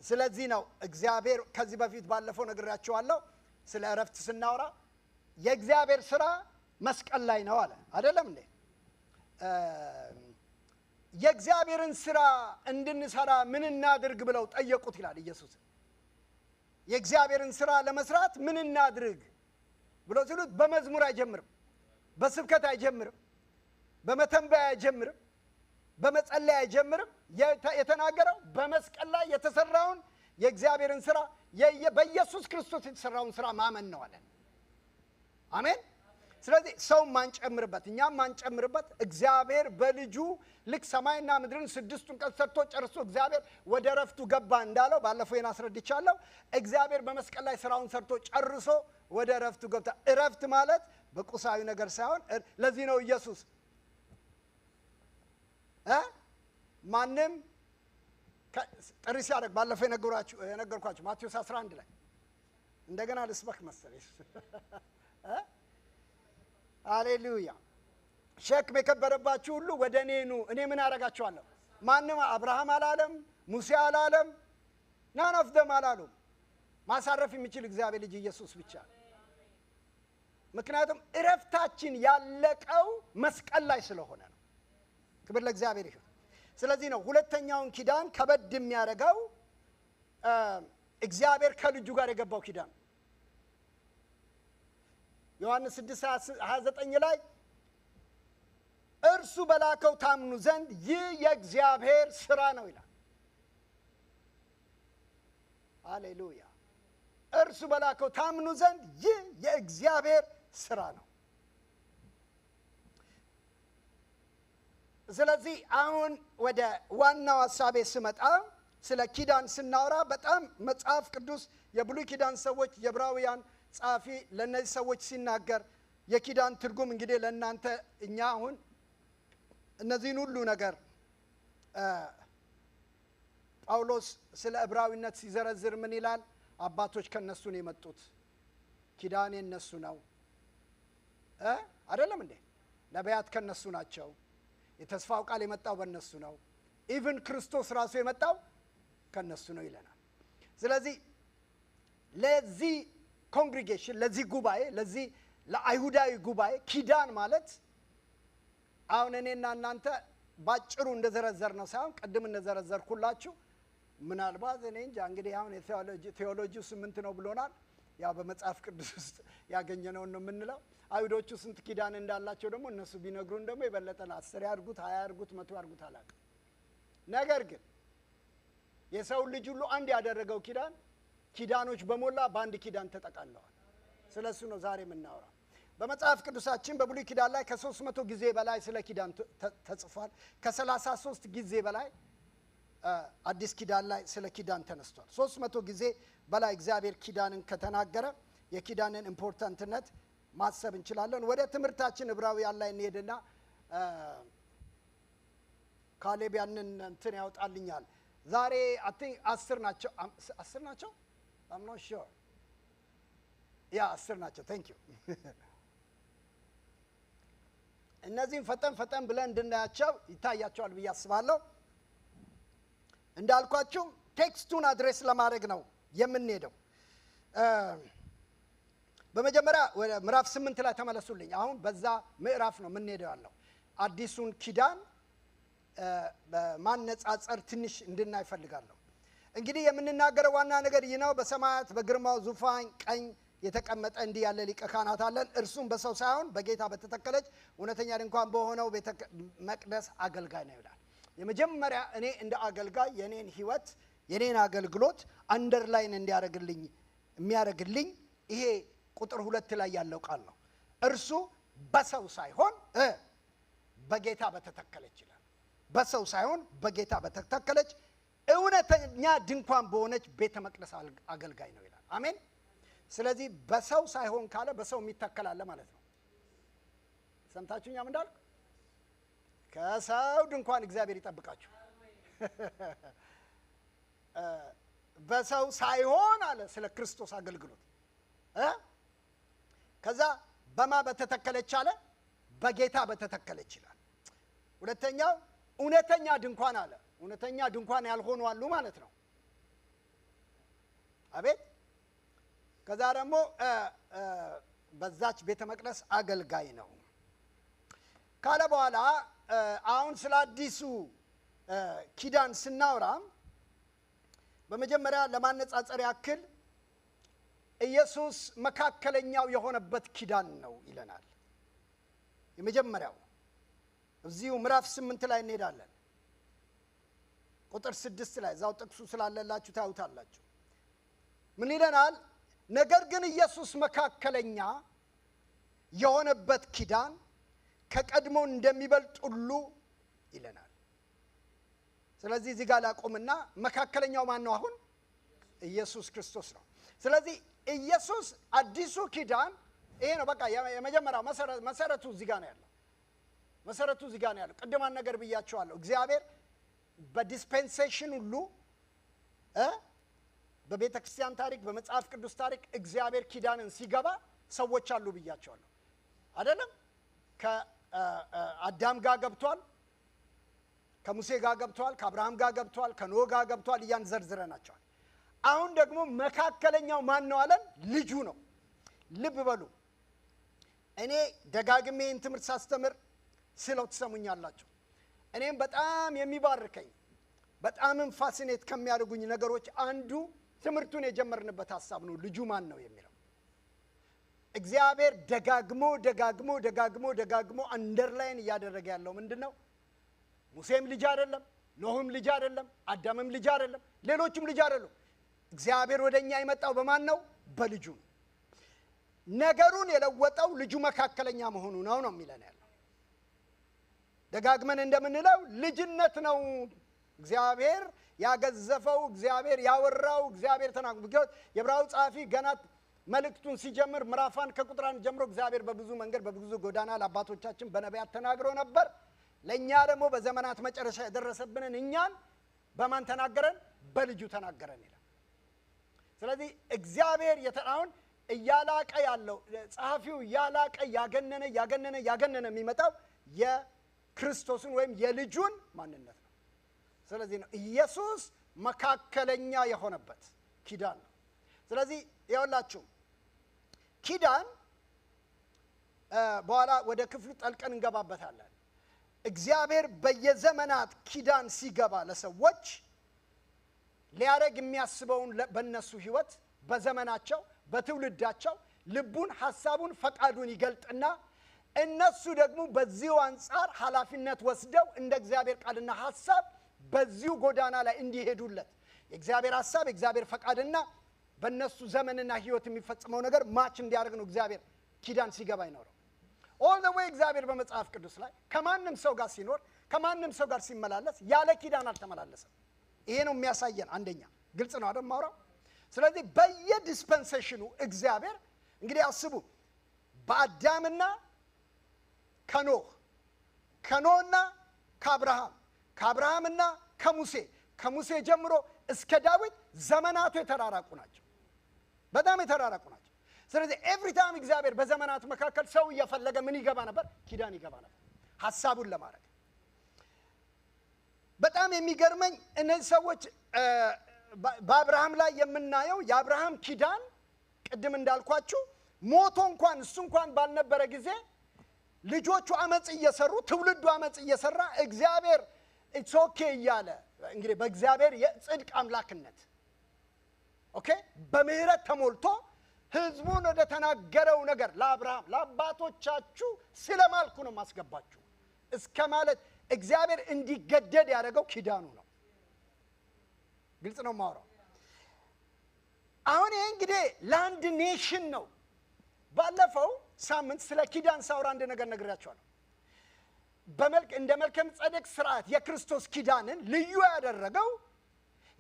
ስለዚህ ነው እግዚአብሔር ከዚህ በፊት ባለፈው ነግራችኋለሁ ስለ እረፍት ስናወራ የእግዚአብሔር ስራ መስቀል ላይ ነው አለ አይደለም እንዴ? የእግዚአብሔርን ስራ እንድንሰራ ምን እናድርግ ብለው ጠየቁት ይላል ኢየሱስ። የእግዚአብሔርን ስራ ለመስራት ምን እናድርግ ብለው ሲሉት በመዝሙር አይጀምርም፣ በስብከት አይጀምርም፣ በመተንበያ አይጀምርም፣ በመጸለይ አይጀምርም። የተናገረው በመስቀል ላይ የተሰራውን የእግዚአብሔርን ስራ በኢየሱስ ክርስቶስ የተሰራውን ስራ ማመን ነው አለ። አሜን። ስለዚህ ሰው ማንጨምርበት፣ እኛም ማንጨምርበት እግዚአብሔር በልጁ ልክ ሰማይና ምድርን 6ቱን ቀን ሰርቶ ጨርሶ እግዚአብሔር ወደ እረፍቱ ገባ እንዳለው ባለፈው አስረድቻለሁ። እግዚአብሔር በመስቀል ላይ ስራውን ሰርቶ ጨርሶ ወደ እረፍቱ ገብታ። እረፍት ማለት በቁሳዊ ነገር ሳይሆን፣ ለዚህ ነው ኢየሱስ ማንም ጥሪ ሲያደርግ ባለፈው የነገርኳችሁ ማቴዎስ 11 ላይ እንደገና ልስበክ መሰለኝ። ሃሌሉያ። ሸክም የከበረባችሁ ሁሉ ወደ እኔ ኑ፣ እኔ ምን አደርጋችኋለሁ? ማንም አብርሃም አላለም፣ ሙሴ አላለም፣ ናን ኦፍ ደም አላሉም። ማሳረፍ የሚችል እግዚአብሔር ልጅ ኢየሱስ ብቻ። ምክንያቱም እረፍታችን ያለቀው መስቀል ላይ ስለሆነ ነው። ክብር ለእግዚአብሔር ይሁን። ስለዚህ ነው ሁለተኛውን ኪዳን ከበድ የሚያደርገው እግዚአብሔር ከልጁ ጋር የገባው ኪዳን። ዮሐንስ 6:29 ላይ እርሱ በላከው ታምኑ ዘንድ ይህ የእግዚአብሔር ሥራ ነው ይላል። ሃሌሉያ። እርሱ በላከው ታምኑ ዘንድ ይህ የእግዚአብሔር ሥራ ነው። ስለዚህ አሁን ወደ ዋናው ሐሳቤ ስመጣ ስለ ኪዳን ስናወራ በጣም መጽሐፍ ቅዱስ የብሉይ ኪዳን ሰዎች የዕብራውያን ጻፊ ለነዚህ ሰዎች ሲናገር የኪዳን ትርጉም እንግዲህ ለእናንተ እኛ አሁን እነዚህን ሁሉ ነገር ጳውሎስ ስለ ዕብራዊነት ሲዘረዝር ምን ይላል? አባቶች ከነሱ ነው የመጡት፣ ኪዳን የነሱ ነው አይደለም እንዴ? ነቢያት ከነሱ ናቸው፣ የተስፋው ቃል የመጣው በእነሱ ነው፣ ኢቭን ክርስቶስ ራሱ የመጣው ከነሱ ነው ይለናል። ስለዚህ ለዚህ ኮንግሪጌሽን፣ ለዚህ ጉባኤ፣ ለዚህ ለአይሁዳዊ ጉባኤ ኪዳን ማለት አሁን እኔና እናንተ ባጭሩ እንደዘረዘር ነው ሳይሆን ቅድም እንደዘረዘርኩላችሁ ምናልባት እኔ እንጃ እንግዲህ አሁን ቴዎሎጂው 8 ነው ብሎናል። ያው በመጽሐፍ ቅዱስ ውስጥ ያገኘነውን ነው የምንለው። አይሁዶቹ ስንት ኪዳን እንዳላቸው ደግሞ እነሱ ቢነግሩን ደግሞ የበለጠ 10 ያርጉት 20 ያርጉት 100 ያርጉት አላውቅም። ነገር ግን የሰው ልጅ ሁሉ አንድ ያደረገው ኪዳኖች በሞላ በአንድ ኪዳን ተጠቃለዋል። ስለሱ ነው ዛሬ የምናወራው። በመጽሐፍ ቅዱሳችን በብሉይ ኪዳን ላይ ከ300 ጊዜ በላይ ስለ ኪዳን ተጽፏል። ከ33 ጊዜ በላይ አዲስ ኪዳን ላይ ስለ ኪዳን ተነስቷል። 300 ጊዜ በላይ እግዚአብሔር ኪዳንን ከተናገረ የኪዳንን ኢምፖርታንትነት ማሰብ እንችላለን። ወደ ትምህርታችን ዕብራውያን ላይ እንሄድና ካሌብ ያንን እንትን ያወጣልኛል። ዛሬ አይ ቲንክ 10 ናቸው I'm not sure ያ 10 ናቸው። ቴንክ ዩ። እነዚህም ፈጠን ብለን እንድናያቸው ይታያቸዋል ብዬ አስባለሁ። እንዳልኳችሁ ቴክስቱን አድሬስ ለማድረግ ነው የምንሄደው። በመጀመሪያ ወደ ምዕራፍ 8 ላይ ተመለሱልኝ። አሁን በዛ ምዕራፍ ነው የምንሄደው ያለው። አዲሱን ኪዳን በማነጻጸር ትንሽ እንድናይ እፈልጋለሁ። እንግዲህ የምንናገረው ዋና ነገር ይህ ነው። በሰማያት በግርማው ዙፋን ቀኝ የተቀመጠ እንዲህ ያለ ሊቀ ካህናት አለን። እርሱም በሰው ሳይሆን በጌታ በተተከለች እውነተኛ ድንኳን በሆነው ቤተ መቅደስ አገልጋይ ነው ይላል። የመጀመሪያ እኔ እንደ አገልጋይ የኔን ህይወት የኔን አገልግሎት አንደርላይን እንዲያደርግልኝ የሚያደርግልኝ ይሄ ቁጥር 2 ላይ ያለው ቃል ነው። እርሱ በሰው ሳይሆን በጌታ በተተከለች ይላል። በሰው ሳይሆን በጌታ በተተከለች እውነተኛ ድንኳን በሆነች ቤተ መቅደስ አገልጋይ ነው ይላል። አሜን። ስለዚህ በሰው ሳይሆን ካለ በሰው የሚተከል አለ ማለት ነው። ሰምታችሁኛም እንዳልኩ ከሰው ድንኳን እግዚአብሔር ይጠብቃችሁ። በሰው ሳይሆን አለ ስለ ክርስቶስ አገልግሎት ከዛ በማ በተተከለች አለ በጌታ በተተከለች ይላል። ሁለተኛው እውነተኛ ድንኳን አለ። እውነተኛ ድንኳን ያልሆኑ አሉ ማለት ነው። አቤት። ከዛ ደግሞ በዛች ቤተ መቅደስ አገልጋይ ነው ካለ በኋላ አሁን ስለ አዲሱ ኪዳን ስናወራ በመጀመሪያ ለማነጻጸር ያክል ኢየሱስ መካከለኛው የሆነበት ኪዳን ነው ይለናል። የመጀመሪያው እዚሁ ምዕራፍ 8 ላይ እንሄዳለን። ቁጥር 6 ላይ እዛው ጥቅሱ ስላለላችሁ ታዩታላችሁ። ምን ይለናል? ነገር ግን ኢየሱስ መካከለኛ የሆነበት ኪዳን ከቀድሞ እንደሚበልጥ ሁሉ ይለናል። ስለዚህ እዚህ ጋር ላቆምና መካከለኛው ማን ነው? አሁን ኢየሱስ ክርስቶስ ነው። ስለዚህ ኢየሱስ አዲሱ ኪዳን ይሄ ነው። በቃ የመጀመሪያው መሰረቱ እዚህ ጋር ነው ያለው። መሰረቱ እዚህ ጋር ነው ያለው። ቅድማን ነገር ብያቸዋለሁ። እግዚአብሔር በዲስፔንሴሽን ሁሉ በቤተ ክርስቲያን ታሪክ በመጽሐፍ ቅዱስ ታሪክ እግዚአብሔር ኪዳንን ሲገባ ሰዎች አሉ ብያቸዋለሁ አይደለም? ከአዳም ጋር ገብቷል፣ ከሙሴ ጋር ገብቷል፣ ከአብርሃም ጋር ገብቷል፣ ከኖህ ጋር ገብቷል፣ እያን ዘርዝረናቸዋል። አሁን ደግሞ መካከለኛው ማን ነው አለን? ልጁ ነው። ልብ በሉ፣ እኔ ደጋግሜ ይህን ትምህርት ሳስተምር ስለው ትሰሙኛላችሁ። እኔም በጣም የሚባርከኝ በጣምም ፋሲኔት ከሚያደርጉኝ ነገሮች አንዱ ትምህርቱን የጀመርንበት ሐሳብ ነው። ልጁ ማን ነው የሚለው እግዚአብሔር ደጋግሞ አንደርላይን እያደረገ ያለው ምንድነው? ሙሴም ልጅ አይደለም፣ ኖህም ልጅ አይደለም፣ አዳምም ልጅ አይደለም፣ ሌሎችም ልጅ አይደሉም። እግዚአብሔር ወደኛ የመጣው በማን ነው? በልጁ ነው። ነገሩን የለወጠው ልጁ መካከለኛ መሆኑ ነው የሚለን ያለው። ደጋግመን እንደምንለው ልጅነት ነው እግዚአብሔር ያገዘፈው፣ እግዚአብሔር ያወራው፣ እግዚአብሔር ተናግሮ የዕብራውያን ጸሐፊ ገና መልእክቱን ሲጀምር ምዕራፍ 1 ከቁጥር 1 ጀምሮ እግዚአብሔር በብዙ መንገድ በብዙ ጎዳና ለአባቶቻችን በነቢያት ተናግሮ ነበር፣ ለኛ ደግሞ በዘመናት መጨረሻ የደረሰብንን እኛን በማን ተናገረን? በልጁ ተናገረን ይላል። ስለዚህ እግዚአብሔር የተራውን እያላቀ ያለው ጸሐፊው ያላቀ ያገነነ የሚመጣው የክርስቶስን ወይም የልጁን ማንነት ነው። ስለዚህ ነው ኢየሱስ መካከለኛ የሆነበት ኪዳን ነው። ስለዚህ ይኸውላችሁ ኪዳን በኋላ ወደ ክፍሉ ጠልቀን እንገባበታለን። እግዚአብሔር በየዘመናት ኪዳን ሲገባ ለሰዎች ሊያረግ የሚያስበውን በእነሱ ህይወት በዘመናቸው በትውልዳቸው ልቡን፣ ሐሳቡን፣ ፈቃዱን ይገልጥና እነሱ ደግሞ በዚሁ አንጻር ኃላፊነት ወስደው እንደ እግዚአብሔር ቃልና ሐሳብ በዚሁ ጎዳና ላይ እንዲሄዱለት የእግዚአብሔር ሐሳብ የእግዚአብሔር ፈቃድና በእነሱ ዘመንና ህይወት የሚፈጽመው ነገር ማች እንዲያደርግ ነው እግዚአብሔር ኪዳን ሲገባ ይኖረው። ኦል ዘ ዌይ እግዚአብሔር በመጽሐፍ ቅዱስ ላይ ከማንም ሰው ጋር ሲኖር ከማንም ሰው ጋር ሲመላለስ ያለ ኪዳን አልተመላለሰም። ይሄ ነው የሚያሳየን። አንደኛ ግልጽ ነው አይደል ማውራው። ስለዚህ በየዲስፐንሴሽኑ እግዚአብሔር እንግዲህ አስቡ በአዳምና ከኖህና ከአብርሃምና ከሙሴ ጀምሮ እስከ ዳዊት ዘመናቱ የተራራቁ ናቸው፣ በጣም የተራራቁ ናቸው። ስለዚህ ኤቭሪ ታይም እግዚአብሔር በዘመናት መካከል ሰው እየፈለገ ምን ይገባ ነበር? ኪዳን ይገባ ነበር ሐሳቡን ለማድረግ። በጣም የሚገርመኝ እነዚህ ሰዎች በአብርሃም ላይ የምናየው የአብርሃም ኪዳን ቅድም እንዳልኳችሁ ሞቶ እንኳን እሱ እንኳን ባልነበረ ጊዜ ልጆቹ አመጽ እየሰሩ ትውልዱ አመጽ እየሰራ እግዚአብሔር ኢትስ ኦኬ እያለ እንግዲህ በእግዚአብሔር የጽድቅ አምላክነት ኦኬ በምህረት ተሞልቶ ህዝቡን ወደ ተናገረው ነገር ለአብርሃም ለአባቶቻችሁ ስለማልኩ ነው ማስገባችሁ እስከ ማለት እግዚአብሔር እንዲገደድ ያደረገው ኪዳኑ ነው። ግልጽ ነው ማውራው። አሁን ይሄ እንግዲህ ላንድ ኔሽን ነው። ባለፈው ሳምንት ስለ ኪዳን ሳውራ አንድ ነገር ነግራችኋለሁ። እንደ መልከ ጼዴቅ ስርዓት የክርስቶስ ኪዳንን ልዩ ያደረገው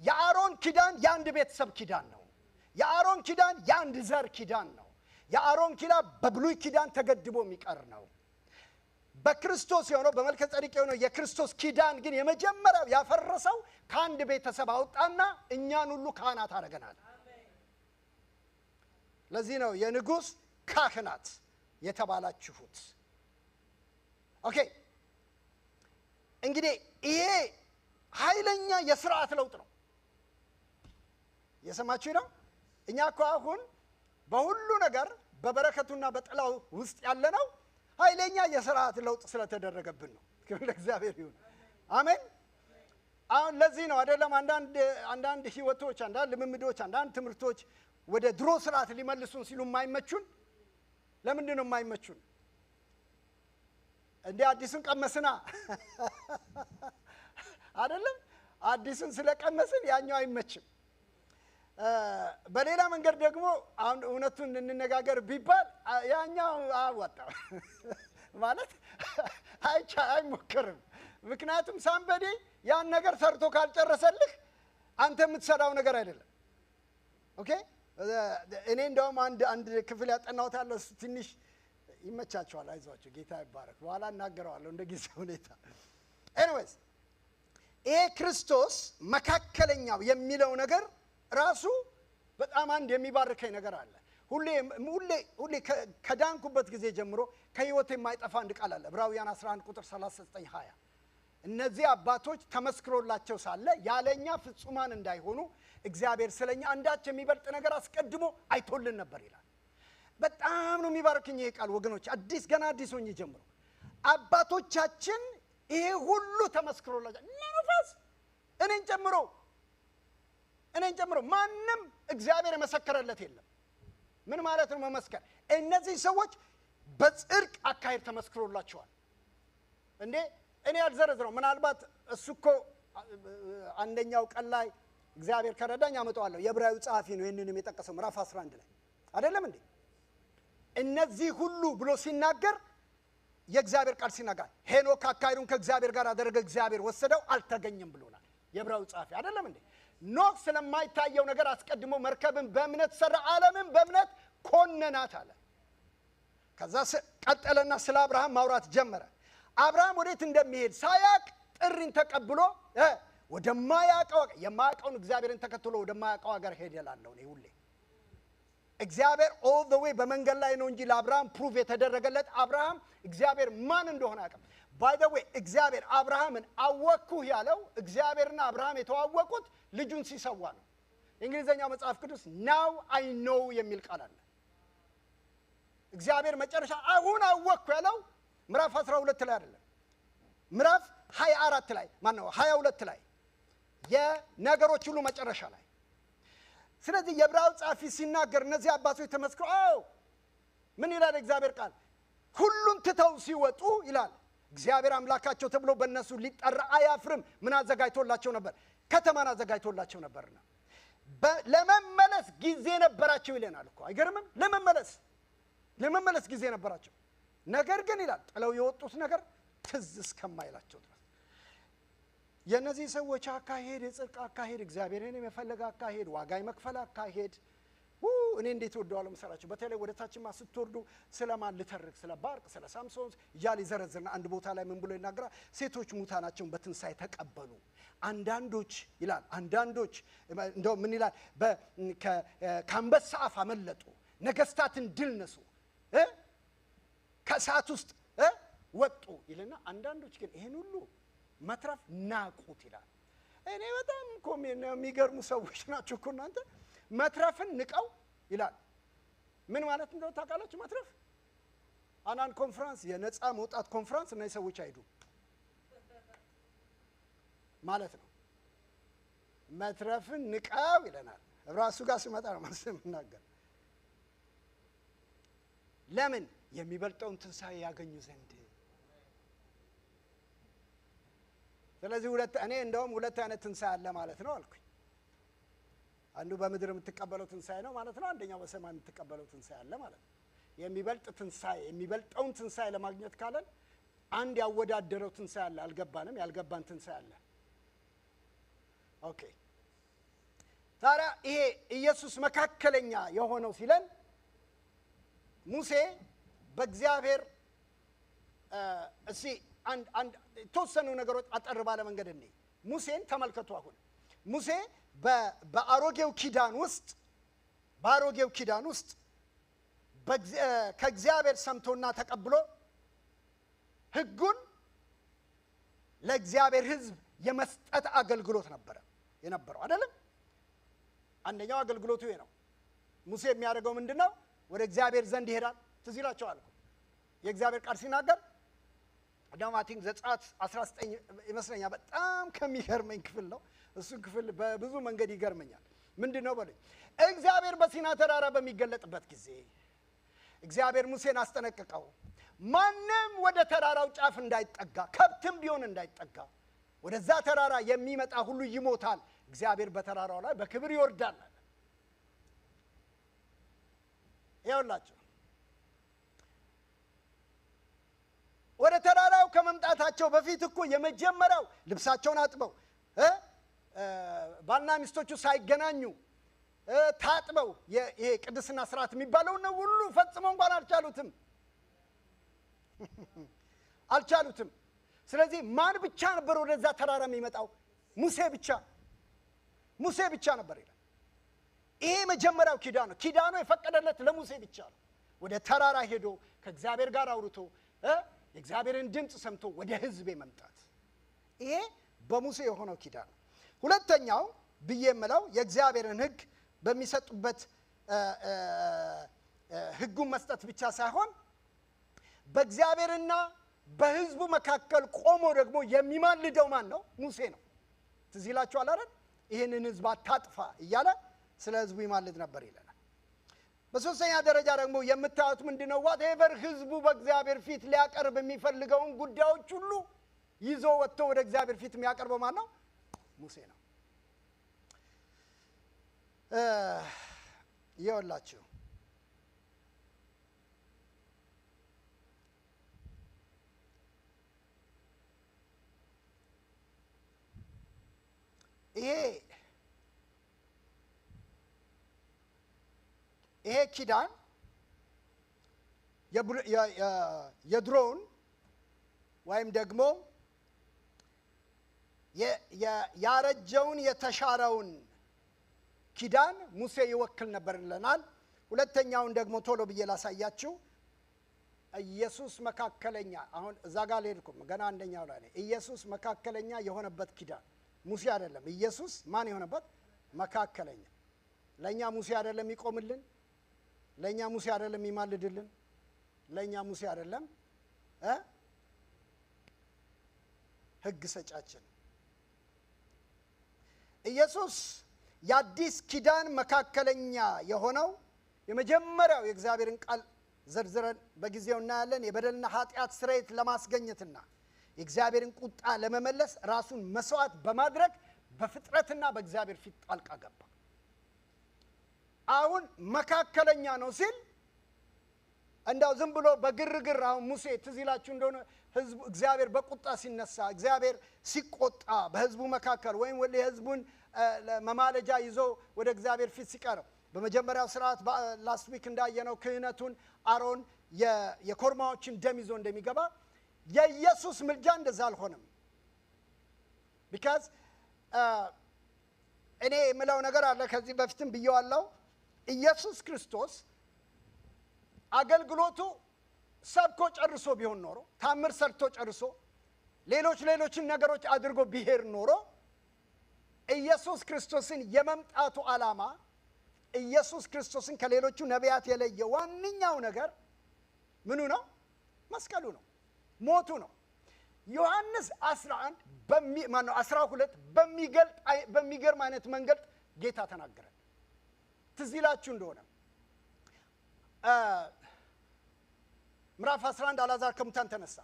የአሮን ኪዳን የአንድ ቤተሰብ ኪዳን ነው። የአሮን ኪዳን የአንድ ዘር ኪዳን ነው። የአሮን ኪዳን በብሉይ ኪዳን ተገድቦ የሚቀር ነው። በክርስቶስ የሆነው በመልከ ጼዴቅ የሆነው የክርስቶስ ኪዳን ግን የመጀመሪያው ያፈረሰው ከአንድ ቤተሰብ አወጣና እኛን ሁሉ ካህናት አደረገናል። ለዚህ ነው የንጉሥ ካህናት የተባላችሁት። ኦኬ እንግዲህ ይሄ ኃይለኛ የሥርዓት ለውጥ ነው። የሰማችሁ ነው። እኛ እኮ አሁን በሁሉ ነገር በበረከቱና በጥላው ውስጥ ያለነው ኃይለኛ የሥርዓት ለውጥ ስለተደረገብን ነው። ክብር ለእግዚአብሔር ይሁን። አሜን። አሁን ለዚህ ነው አይደለም አንዳንድ ህይወቶች፣ አንዳንድ ልምምዶች፣ አንዳንድ ትምህርቶች ወደ ድሮ ስርዓት ሊመልሱን ሲሉ የማይመቹን። ለምንድን ነው የማይመቹን? እንደ አዲሱን ቀመስና አይደለም አዲሱን ስለቀመስን ያኛው አይመችም። በሌላ መንገድ ደግሞ አሁን እውነቱን እንነጋገር ቢባል ያኛው አዋጣው ማለት አይሞክርም። ምክንያቱም ሳምበዴ ያን ነገር ሰርቶ ካልጨረሰልህ አንተ የምትሰራው ነገር አይደለም። ኦኬ እኔ እንደውም አንድ ክፍል ያጠናሁት አለ። እሱ ትንሽ ይመቻቸዋል። አይዟቸው፣ ጌታ ይባረክ። በኋላ እናገረዋለሁ እንደ ጊዜ ሁኔታ። ኤኒዌይስ ይሄ ክርስቶስ መካከለኛው የሚለው ነገር ራሱ በጣም አንድ የሚባርከኝ ነገር አለ። ሁሌ ከዳንኩበት ጊዜ ጀምሮ ከህይወት የማይጠፋ አንድ ቃል አለ። ዕብራውያን 11 ቁጥር 39 20 እነዚህ አባቶች ተመስክሮላቸው ሳለ ያለኛ ፍጹማን እንዳይሆኑ እግዚአብሔር ስለኛ አንዳች የሚበልጥ ነገር አስቀድሞ አይቶልን ነበር ይላል። በጣም ነው የሚባርከኝ ይሄ ቃል ወገኖች። ገና አዲስ ሆኜ ጀምሮ አባቶቻችን ይሄ ሁሉ ተመስክሮላቸው ነፋስ እኔን ጨምሮ ማንም እግዚአብሔር የመሰከረለት የለም። ምን ማለት ነው መመስከር? እነዚህ ሰዎች በጽድቅ አካሄድ ተመስክሮላቸዋል። እንዴ እኔ አልዘረዝረው። ምናልባት እሱ እኮ አንደኛው ቀን ላይ እግዚአብሔር ከረዳኝ አመጣዋለሁ። የዕብራዊ ጸሐፊ ነው ይህንንም የጠቀሰው ምዕራፍ 11 ላይ አይደለም እንዴ? እነዚህ ሁሉ ብሎ ሲናገር የእግዚአብሔር ቃል ሲናገር ሄኖክ አካሄዱን ከእግዚአብሔር ጋር አደረገ፣ እግዚአብሔር ወሰደው፣ አልተገኘም ብሎናል የዕብራዊ ጸሐፊ አይደለም እንዴ? ኖህ ስለማይታየው ነገር አስቀድሞ መርከብን በእምነት ሰራ፣ ዓለምን በእምነት ኮነናት አለ። ከዛ ቀጠለና ስለ አብርሃም ማውራት ጀመረ። አብርሃም ወዴት እንደሚሄድ ሳያቅ ጥሪን ተቀብሎ የማያውቀውን እግዚአብሔርን ተከትሎ ወደማያውቀው ሀገር ሄደ እላለሁ እኔ ሁሌ። እግዚአብሔር ኦል ዘ ዌይ በመንገድ ላይ ነው እንጂ ለአብርሃም ፕሩቭ የተደረገለት አብርሃም እግዚአብሔር ማን እንደሆነ አያውቅም። ባይ ዘ ዌይ እግዚአብሔር አብርሃምን አወቅኩህ ያለው እግዚአብሔርና አብርሃም የተዋወቁት ልጁን ሲሰዋ ነው። እንግሊዘኛው መጽሐፍ ቅዱስ ናው አይ ኖው የሚል ቃል አለ። እግዚአብሔር መጨረሻ አሁን አወቅኩ ያለው ምዕራፍ 12 ላይ አይደለም፣ ምዕራፍ 24 ላይ 22 ላይ የነገሮች ሁሉ መጨረሻ ላይ። ስለዚህ የዕብራዊ ጸሐፊ ሲናገር እነዚህ አባቶች ተመስክረው ምን ይላል እግዚአብሔር ቃል? ሁሉን ትተው ሲወጡ ይላል እግዚአብሔር አምላካቸው ተብሎ በእነሱ ሊጠራ አያፍርም። ምን አዘጋጅቶላቸው ነበር? ከተማን አዘጋጅቶላቸው ነበርና ለመመለስ ጊዜ ነበራቸው ይለናል እኮ። አይገርምም? ለመመለስ ጊዜ ነበራቸው። ነገር ግን ይላል ጥለው የወጡት ነገር ትዝ እስከማይላቸው ድረስ የነዚህ ሰዎች አካሄድ የጽድቅ አካሄድ፣ እግዚአብሔርን የመፈለግ አካሄድ፣ ዋጋ የመክፈል አካሄድ እኔ እንዴት ወደዋለሁ መሰላችሁ? በተለይ ወደ ታችማ ስትወርዱ ስለማን ልተርክ? ስለ ባርቅ፣ ስለ ሳምሶን እያለ ይዘረዝርና አንድ ቦታ ላይ ምን ብሎ ይናገራል? ሴቶች ሙታናቸውን በትንሣኤ ተቀበሉ። አንዳንዶች ይላል እንደው ምን ይላል? ከአንበሳ አፍ አመለጡ፣ ነገስታትን ድል ነሱ፣ ከእሳት ውስጥ ወጡ ይልና አንዳንዶች ግን ይሄን ሁሉ መትረፍ ናቁት ይላል። እኔ በጣም እኮ የሚገርሙ ሰዎች ናቸው እኮ እናንተ። መትረፍን ንቀው ይላል። ምን ማለት እንደሆነ ታውቃላችሁ? መትረፍ አንድ ኮንፈረንስ፣ የነፃ መውጣት ኮንፈረንስ እነዚህ ሰዎች አይዱ ማለት ነው። መትረፍን ንቀው ይለናል። ራሱ ጋር ሲመጣ ነው ማለት የምናገር። ለምን? የሚበልጠውን ትንሣኤ ያገኙ ዘንድ። ስለዚህ እኔ እንደውም ሁለት አይነት ትንሣኤ አለ ማለት ነው አልኩኝ። አንዱ በምድር የምትቀበለው ትንሣኤ ነው ማለት ነው። አንደኛው በሰማይ የምትቀበለው ትንሣኤ አለ ማለት ነው። የሚበልጥ ትንሣኤ፣ የሚበልጠውን ትንሣኤ ለማግኘት ካለን አንድ ያወዳደረው ትንሣኤ አለ፣ አልገባንም። ያልገባን ትንሣኤ አለ። ኦኬ። ታዲያ ይሄ ኢየሱስ መካከለኛ የሆነው ሲለን ሙሴ በእግዚአብሔር አንድ የተወሰኑ ነገሮች አጠር ባለ መንገድ እኔ ሙሴን ተመልከቱ። አሁን ሙሴ በአሮጌው ኪዳን ውስጥ ከእግዚአብሔር ሰምቶና ተቀብሎ ሕጉን ለእግዚአብሔር ሕዝብ የመስጠት አገልግሎት የነበረው አይደለም። አንደኛው አገልግሎቱ ይሄ ነው። ሙሴ የሚያደርገው ምንድነው? ወደ እግዚአብሔር ዘንድ ይሄዳል። ትዝ ይላችኋል እኮ የእግዚአብሔር ቃል ሲናገር ዳማቲንግ ዘጸአት 19 ይመስለኛል። በጣም ከሚገርመኝ ክፍል ነው። እሱን ክፍል በብዙ መንገድ ይገርመኛል። ምንድነው በለኝ? እግዚአብሔር በሲና ተራራ በሚገለጥበት ጊዜ እግዚአብሔር ሙሴን አስጠነቀቀው። ማንም ወደ ተራራው ጫፍ እንዳይጠጋ፣ ከብትም ቢሆን እንዳይጠጋ፣ ወደዛ ተራራ የሚመጣ ሁሉ ይሞታል። እግዚአብሔር በተራራው ላይ በክብር ይወርዳል አለ። ይኸውላችሁ ወደ ተራራው ከመምጣታቸው በፊት እኮ የመጀመሪያው ልብሳቸውን አጥበው ባልና ሚስቶቹ ሳይገናኙ ታጥበው ይሄ ቅድስና ስርዓት የሚባለው ነው ሁሉ ፈጽመው እንኳን አልቻሉትም። ስለዚህ ማን ብቻ ነበር ወደዛ ተራራ የሚመጣው? ሙሴ ብቻ ነበር ይላል። ይሄ መጀመሪያው ኪዳን ነው። ኪዳኑ የፈቀደለት ለሙሴ ብቻ ነው። ወደ ተራራ ሄዶ ከእግዚአብሔር ጋር አውርቶ የእግዚአብሔርን ድምፅ ሰምቶ ወደ ህዝብ መምጣት፣ ይሄ በሙሴ የሆነው ኪዳን ነው። ሁለተኛው ብዬ የምለው የእግዚአብሔርን ህግ በሚሰጡበት ህጉን መስጠት ብቻ ሳይሆን በእግዚአብሔርና በህዝቡ መካከል ቆሞ ደግሞ የሚማልደው ማን ነው? ሙሴ ነው። ትዝ ይላችኋል አይደል? ይህንን ህዝብ አታጥፋ እያለ ስለ ህዝቡ ይማልድ ነበር ይለናል። በሶስተኛ ደረጃ ደግሞ የምታዩት ምንድነው? ዋትኤቨር ህዝቡ በእግዚአብሔር ፊት ሊያቀርብ የሚፈልገውን ጉዳዮች ሁሉ ይዞ ወጥቶ ወደ እግዚአብሔር ፊት የሚያቀርበው ማን ነው? ሙሴ ነው። ይኸውላችሁ ይሄ ኪዳን የድሮውን ወይም ደግሞ ያረጀውን የተሻረውን ኪዳን ሙሴ ይወክል ነበር ይለናል። ሁለተኛውን ደግሞ ቶሎ ብዬ ላሳያችሁ። ኢየሱስ መካከለኛ፣ አሁን እዛ ጋር ልሄድኩም ገና አንደኛው ላይ ነው። ኢየሱስ መካከለኛ የሆነበት ኪዳን ሙሴ አይደለም። ኢየሱስ ማን የሆነበት? መካከለኛ። ለኛ ሙሴ አይደለም ይቆምልን፣ ለኛ ሙሴ አይደለም ይማልድልን፣ ለኛ ሙሴ አይደለም ህግ ሰጫችን። ኢየሱስ የአዲስ ኪዳን መካከለኛ የሆነው የመጀመሪያው የእግዚአብሔርን ቃል ዘርዝረን በጊዜው እናያለን። የበደልና ኃጢአት ስርየት ለማስገኘትና የእግዚአብሔርን ቁጣ ለመመለስ ራሱን መስዋዕት በማድረግ በፍጥረትና በእግዚአብሔር ፊት ጣልቃ ገባ። አሁን መካከለኛ ነው ሲል እንዳው ዝም ብሎ በግርግር አሁን ሙሴ ትዝ ይላችሁ እንደሆነ ህዝቡ እግዚአብሔር በቁጣ ሲነሳ፣ እግዚአብሔር ሲቆጣ በህዝቡ መካከል ወይም ወደ ህዝቡን መማለጃ ይዞ ወደ እግዚአብሔር ፊት ሲቀርብ በመጀመሪያው ስርዓት ላስት ዊክ እንዳየነው ክህነቱን አሮን የኮርማዎችን ደም ይዞ እንደሚገባ የኢየሱስ ምልጃ እንደዛ አልሆነም። ቢካዝ እኔ የምለው ነገር አለ፣ ከዚህ በፊትም ብየዋለሁ። ኢየሱስ ክርስቶስ አገልግሎቱ ሰብኮ ጨርሶ ቢሆን ኖሮ፣ ታምር ሰርቶ ጨርሶ ሌሎችን ነገሮች አድርጎ ቢሄድ ኖሮ ኢየሱስ ክርስቶስን የመምጣቱ ዓላማ ኢየሱስ ክርስቶስን ከሌሎቹ ነቢያት የለየ ዋነኛው ነገር ምኑ ነው? መስቀሉ ነው፣ ሞቱ ነው። ዮሐንስ 12 በሚገርም አይነት መንገድ ጌታ ተናገረ። ትዝ ይላችሁ እንደሆነ ምዕራፍ 11 አልዓዛር ከሙታን ተነሳ።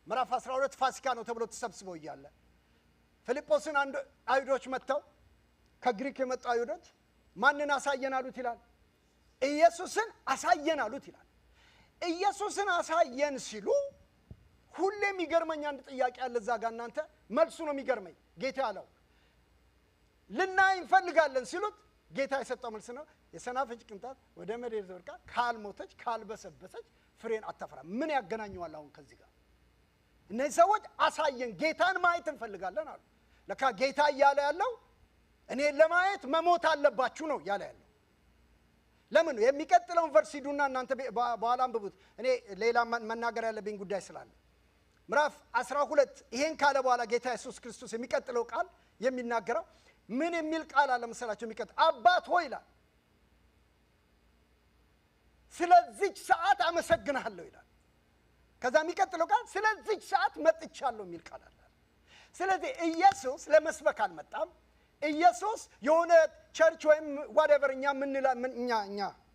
ምዕራፍ 12 ፋሲካ ነው ተብሎ ተሰብስበው እያለ ፊልጶስን አንድ አይሁዶች መጥተው ከግሪክ የመጡ አይሁዶች ማንን አሳየን አሉት ይላል? ኢየሱስን አሳየን አሉት ይላል። ኢየሱስን አሳየን ሲሉ ሁሌ የሚገርመኝ አንድ ጥያቄ አለ እዛ ጋር እናንተ መልሱ ነው የሚገርመኝ። ጌታ አለው ልናይ እንፈልጋለን ሲሉት ጌታ የሰጠው መልስ ነው፣ የሰናፍጭ ቅንጣት ወደ መሬት ዘርቃ ካልሞተች ካልበሰበሰች ፍሬን አታፈራም። ምን ያገናኘዋል አሁን ከዚህ ጋር? እነዚህ ሰዎች አሳየን፣ ጌታን ማየት እንፈልጋለን አሉ። ለካ ጌታ እያለ ያለው እኔ ለማየት መሞት አለባችሁ ነው ያለ ያለው። ለምን ነው? የሚቀጥለውን ቨርስ ሂዱና እናንተ በኋላ አንብቡት። እኔ ሌላ መናገር ያለብኝ ጉዳይ ስላለ ምዕራፍ 12 ይሄን ካለ በኋላ ጌታ ኢየሱስ ክርስቶስ የሚቀጥለው ቃል የሚናገረው ምን የሚል ቃል አለ መሰላችሁ? የሚቀጥለው አባት ሆይ ይላል፣ ስለዚህች ሰዓት አመሰግናለሁ ይላል። ከዛ የሚቀጥለው ቃል ስለዚህች ሰዓት መጥቻለሁ የሚል ቃል አለ። ስለዚህ ኢየሱስ ለመስበክ አልመጣም። ኢየሱስ የሆነ ቸርች ወይም whatever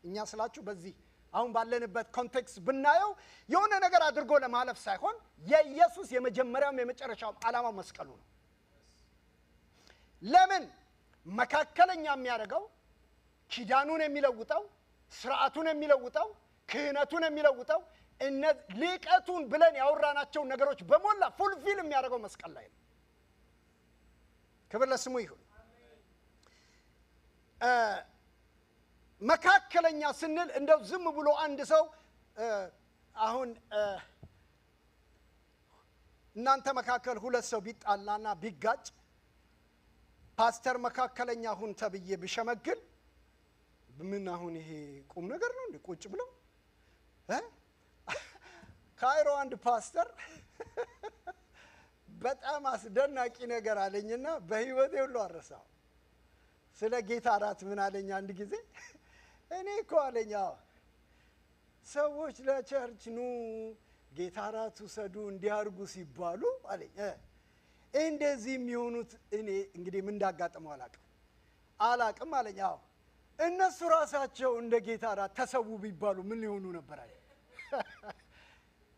እኛ ስላችሁ በዚህ አሁን ባለንበት ኮንቴክስት ብናየው የሆነ ነገር አድርጎ ለማለፍ ሳይሆን የኢየሱስ የመጀመሪያውም የመጨረሻውም ዓላማው መስቀሉ ነው። ለምን መካከለኛ የሚያደርገው ኪዳኑን የሚለውጠው ስርዓቱን የሚለውጠው ክህነቱን የሚለውጠው ሊቀቱን ብለን ያወራናቸው ነገሮች በሞላ ፉልፊል የሚያደርገው መስቀል ላይ ነው። ክብር ለስሙ ይሁን። መካከለኛ ስንል እንደው ዝም ብሎ አንድ ሰው አሁን እናንተ መካከል ሁለት ሰው ቢጣላና ቢጋጭ ፓስተር መካከለኛ ሁን ተብዬ ብሸመግል ምን አሁን ይሄ ቁም ነገር ነው እንዴ? ቁጭ ብለው ካይሮ አንድ ፓስተር በጣም አስደናቂ ነገር አለኝና በህይወቴ ሁሉ አረሳው። ስለ ጌታ እራት ምን አለኝ አንድ ጊዜ፣ እኔ እኮ አለኝ ሰዎች ለቸርች ኑ ጌታ እራት ውሰዱ እንዲያርጉ ሲባሉ አለኝ እንደዚህ የሚሆኑት እኔ እንግዲህ ምን እንዳጋጠመው አላቅም አለኝ። እነሱ ራሳቸው እንደ ጌታ እራት ተሰዉ ቢባሉ ምን ሊሆኑ ነበር አለኝ።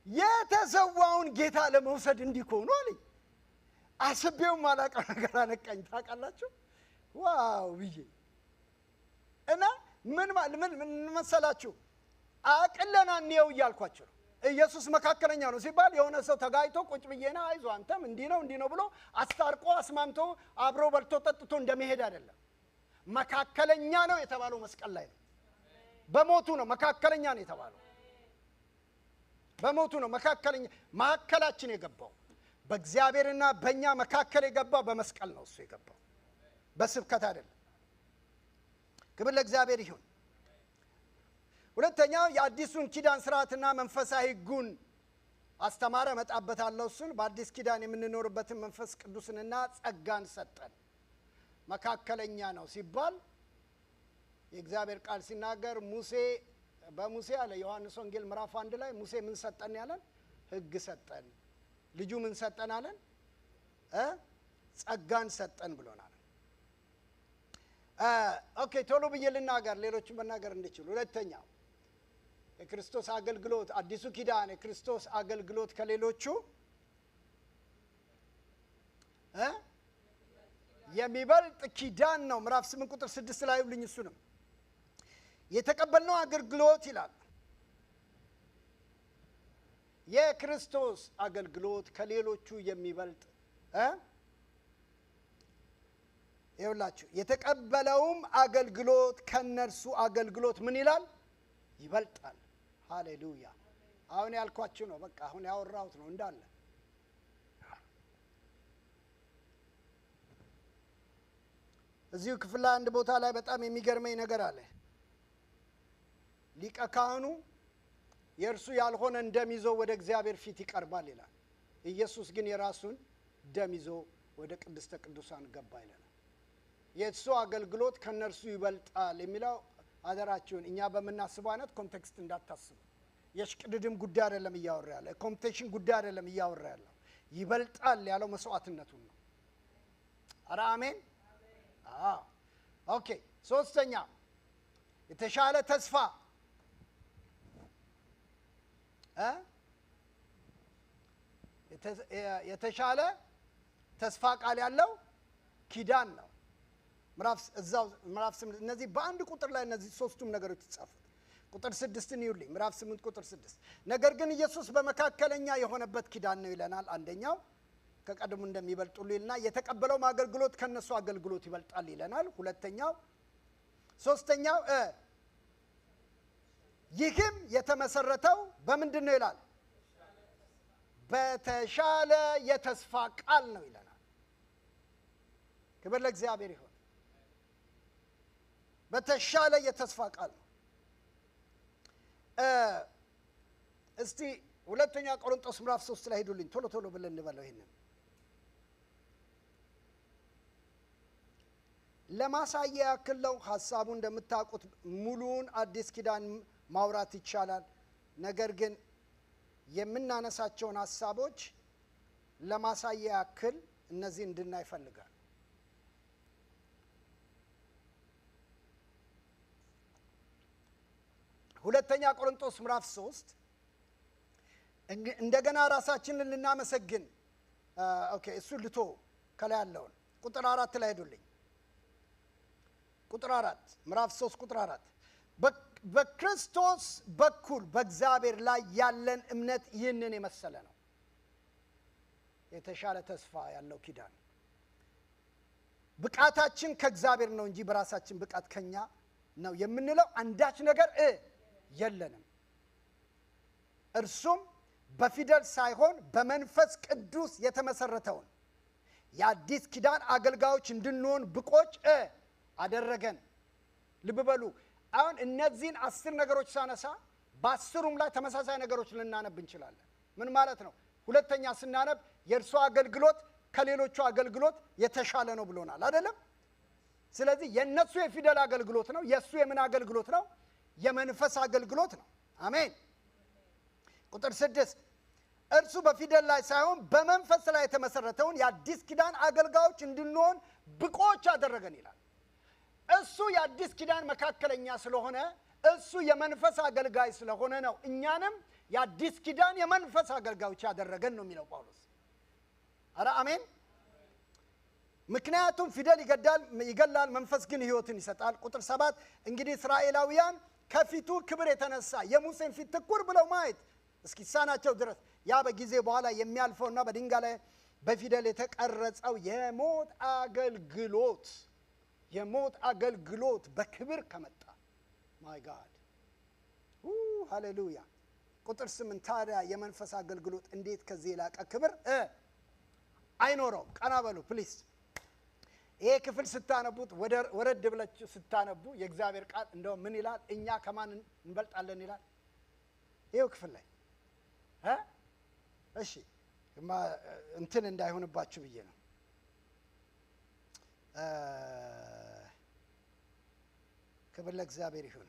የተሰዋውን ጌታ ለመውሰድ እንዲኮኑ አለኝ። አስቤውም አላቀው ነገር አነቃኝ። ታውቃላችሁ ዋው ብዬ እና ምን መሰላችሁ አቅለና እንየው እያልኳቸው ነው። ኢየሱስ መካከለኛ ነው ሲባል የሆነ ሰው ተጋይቶ ቁጭ ብዬና አይዞ አንተም እንዲህ ነው ብሎ አስታርቆ አስማምቶ አብሮ በልቶ ጠጥቶ እንደመሄድ አይደለም። መካከለኛ ነው የተባለው መስቀል ላይ ነው። በሞቱ ነው መካከለኛ ነው የተባለው። በሞቱ ነው መካከለኛ ማዕከላችን የገባው። በእግዚአብሔርና በእኛ መካከል የገባው በመስቀል ነው። እሱ የገባው በስብከት አይደለም። ክብር ለእግዚአብሔር ይሁን። ሁለተኛው የአዲሱን ኪዳን ስርዓትና መንፈሳዊ ሕጉን አስተማረ። እመጣበታለሁ እሱን። በአዲስ ኪዳን የምንኖርበትን መንፈስ ቅዱስንና ጸጋን ሰጠን። መካከለኛ ነው ሲባል የእግዚአብሔር ቃል ሲናገር በሙሴ አለ ዮሐንስ ወንጌል ምዕራፍ 1 ላይ ሙሴ ምን ሰጠን ያለን? ሕግ ሰጠን። ልጁ ምን ሰጠን አለን? ጸጋን ሰጠን ብሎናል። ኦኬ ቶሎ ብዬ ልናገር ሌሎችን መናገር እንድችሉ። ሁለተኛው የክርስቶስ አገልግሎት አዲሱ ኪዳን የክርስቶስ አገልግሎት ከሌሎቹ የሚበልጥ ኪዳን ነው። ምዕራፍ 8 ቁጥር 6 ላይ ሁሉኝ እሱንም የተቀበልነው አገልግሎት ይላል። የክርስቶስ አገልግሎት ከሌሎቹ የሚበልጥ ይኸውላችሁ የተቀበለውም አገልግሎት ከነርሱ አገልግሎት ምን ይላል? ይበልጣል። ሃሌሉያ። አሁን ያልኳችሁ ነው። በቃ አሁን ያወራሁት ነው እንዳለ። እዚሁ ክፍል ላይ አንድ ቦታ ላይ በጣም የሚገርመኝ ነገር አለ። ሊቀ ካህኑ የእርሱ ያልሆነን ደም ይዞ ወደ እግዚአብሔር ፊት ይቀርባል ይላል። ኢየሱስ ግን የራሱን ደም ይዞ ወደ ቅድስተ ቅዱሳን ገባ ይላል። የእሱ አገልግሎት ከነርሱ ይበልጣል የሚለው አደራችሁን እኛ በመናስበው አይነት ኮንቴክስት እንዳታስቡ። የሽቅድድም ጉዳይ አይደለም እያወራ ያለው። ኮምፒቲሽን ጉዳይ አይደለም እያወራ ያለው። ይበልጣል ያለው መስዋዕትነቱን ነው። አረ አሜን። ኦኬ ሶስተኛ የተሻለ ተስፋ የተሻለ ተስፋ ቃል ያለው ኪዳን ነው። ምዕራፍ 8 እነዚህ በአንድ ቁጥር ላይ እነዚህ ሶስቱም ነገሮች ተጻፉ። ቁጥር 6ን ይውልኝ። ምዕራፍ 8 ቁጥር 6 ነገር ግን ኢየሱስ በመካከለኛ የሆነበት ኪዳን ነው ይለናል። አንደኛው ከቀድሞ እንደሚበልጡሉ ይልና የተቀበለውም አገልግሎት ከነሱ አገልግሎት ይበልጣል ይለናል። ሁለተኛው ሶስተኛው ይህም የተመሰረተው በምንድን ነው ይላል? በተሻለ የተስፋ ቃል ነው ይለናል። ክብር ለእግዚአብሔር ይሁን። በተሻለ የተስፋ ቃል ነው። እስቲ ሁለተኛ ቆሮንቶስ ምዕራፍ 3 ላይ ሄዱልኝ። ቶሎ ብለን እንበለው። ይሄንን ለማሳያ ያክል ነው። ሐሳቡ እንደምታውቁት ሙሉውን አዲስ ኪዳን ማውራት ይቻላል። ነገር ግን የምናነሳቸውን ሐሳቦች ለማሳያ ያክል እነዚህ እንድናይ ይፈልጋል። ሁለተኛ ቆሮንቶስ ምዕራፍ 3 እንደገና ራሳችንን ልናመሰግን እሱ ልቶ ከላይ ያለውን ቁጥር 4 ላይ ሄዱልኝ። ቁጥር 4 ምዕራፍ 3 ቁጥር 4 በክርስቶስ በኩል በእግዚአብሔር ላይ ያለን እምነት ይህንን የመሰለ ነው። የተሻለ ተስፋ ያለው ኪዳን። ብቃታችን ከእግዚአብሔር ነው እንጂ በራሳችን ብቃት ከኛ ነው የምንለው አንዳች ነገር የለንም። እርሱም በፊደል ሳይሆን በመንፈስ ቅዱስ የተመሰረተውን የአዲስ ኪዳን አገልጋዮች እንድንሆን ብቆች አደረገን። ልብ በሉ፣ አሁን እነዚህን 10 ነገሮች ሳነሳ በ10ሩም ላይ ተመሳሳይ ነገሮች ልናነብ እንችላለን። ምን ማለት ነው? ሁለተኛ ስናነብ የእርሱ አገልግሎት ከሌሎቹ አገልግሎት የተሻለ ነው ብሎናል አይደለም? ስለዚህ የነሱ የፊደል አገልግሎት ነው፣ የሱ የምን አገልግሎት ነው? የመንፈስ አገልግሎት ነው። አሜን። ቁጥር 6 እርሱ በፊደል ላይ ሳይሆን በመንፈስ ላይ የተመሰረተውን የአዲስ ኪዳን አገልጋዮች እንድንሆን ብቆች አደረገን ይላል። እሱ የአዲስ ኪዳን መካከለኛ ስለሆነ እሱ የመንፈስ አገልጋይ ስለሆነ ነው እኛንም የአዲስ ኪዳን የመንፈስ አገልጋዮች ያደረገን ነው የሚለው ጳውሎስ። አረ አሜን። ምክንያቱም ፊደል ይገላል፣ መንፈስ ግን ሕይወትን ይሰጣል። ቁጥር 7 እንግዲህ እስራኤላውያን ከፊቱ ክብር የተነሳ የሙሴን ፊት ትኩር ብለው ማየት እስኪሳናቸው ድረስ ያ በጊዜ በኋላ የሚያልፈውና በድንጋይ ላይ በፊደል የተቀረጸው የሞት አገልግሎት በክብር ከመጣ ማይ ጋድ ሃሌሉያ። ቁጥር 8 ታዲያ የመንፈስ አገልግሎት እንዴት ከዚህ የላቀ ክብር አይኖረውም? ቀና በሉ ፕሊዝ። ይሄ ክፍል ስታነቡት ወረድ ብላችሁ ስታነቡ የእግዚአብሔር ቃል እንደው ምን ይላል? እኛ ከማን እንበልጣለን ይላል ይሄው ክፍል ላይ እሺ እንትን እንዳይሆንባችሁ ብዬ ነው። ክብር ለእግዚአብሔር ይሁን።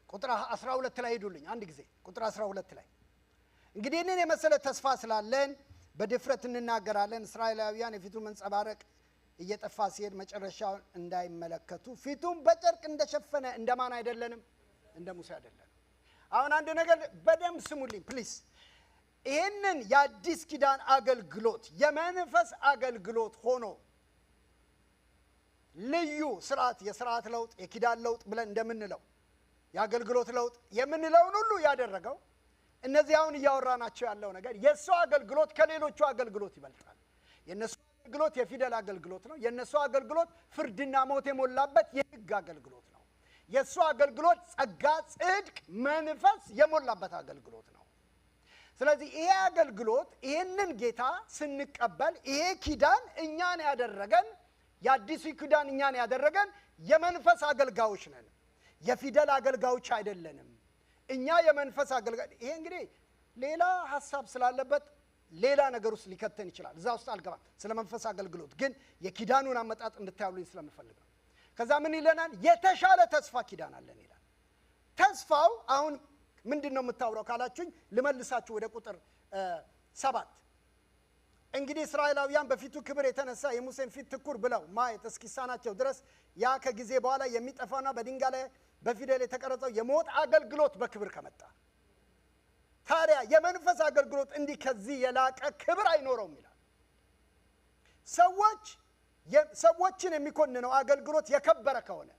ቁጥር 12 ላይ ሄዱልኝ አንድ ጊዜ። ቁጥር 12 ላይ እንግዲህ እነን የመሰለ ተስፋ ስላለን በድፍረት እንናገራለን። እስራኤላውያን የፊቱ መንጸባረቅ እየጠፋ ሲሄድ መጨረሻውን እንዳይመለከቱ ፊቱን በጨርቅ እንደሸፈነ እንደማን አይደለንም? እንደ ሙሴ አይደለንም። አሁን አንድ ነገር በደንብ ስሙልኝ ፕሊዝ። ይህንን የአዲስ ኪዳን አገልግሎት የመንፈስ አገልግሎት ሆኖ ልዩ ስርዓት፣ የስርዓት ለውጥ፣ የኪዳን ለውጥ ብለን እንደምንለው የአገልግሎት ለውጥ የምንለውን ሁሉ ያደረገው እነዚህ አሁን እያወራናቸው ያለው ነገር የእሱ አገልግሎት ከሌሎቹ አገልግሎት ይበልጣል። የእነሱ አገልግሎት የፊደል አገልግሎት ነው። የእነሱ አገልግሎት ፍርድና ሞት የሞላበት የሕግ አገልግሎት ነው። የእሱ አገልግሎት ጸጋ፣ ጽድቅ፣ መንፈስ የሞላበት አገልግሎት ነው። ስለዚህ ይሄ አገልግሎት ይሄንን ጌታ ስንቀበል ይሄ ኪዳን እኛን ያደረገን የአዲሱ ኪዳን እኛን ያደረገን የመንፈስ አገልጋዮች ነን። የፊደል አገልጋዮች አይደለንም። እኛ የመንፈስ አገልጋይ። ይሄ እንግዲህ ሌላ ሐሳብ ስላለበት ሌላ ነገር ውስጥ ሊከተን ይችላል። እዛ ውስጥ አልገባም። ስለ መንፈስ አገልግሎት ግን የኪዳኑን አመጣጥ እንድታዩልኝ ስለምፈልግ ነው። ከዛ ምን ይለናል? የተሻለ ተስፋ ኪዳን አለን ይላል። ተስፋው አሁን ምንድነው የምታወራው ካላችሁኝ ልመልሳችሁ ወደ ቁጥር 7 እንግዲህ እስራኤላውያን በፊቱ ክብር የተነሳ የሙሴን ፊት ትኩር ብለው ማየት እስኪሳናቸው ድረስ ያ ከጊዜ በኋላ የሚጠፋና በድንጋይ ላይ በፊደል የተቀረጸው የሞት አገልግሎት በክብር ከመጣ ታዲያ የመንፈስ አገልግሎት እንዲህ ከዚህ የላቀ ክብር አይኖረውም ይላል። ሰዎችን የሚኮንነው አገልግሎት የከበረ ከሆነ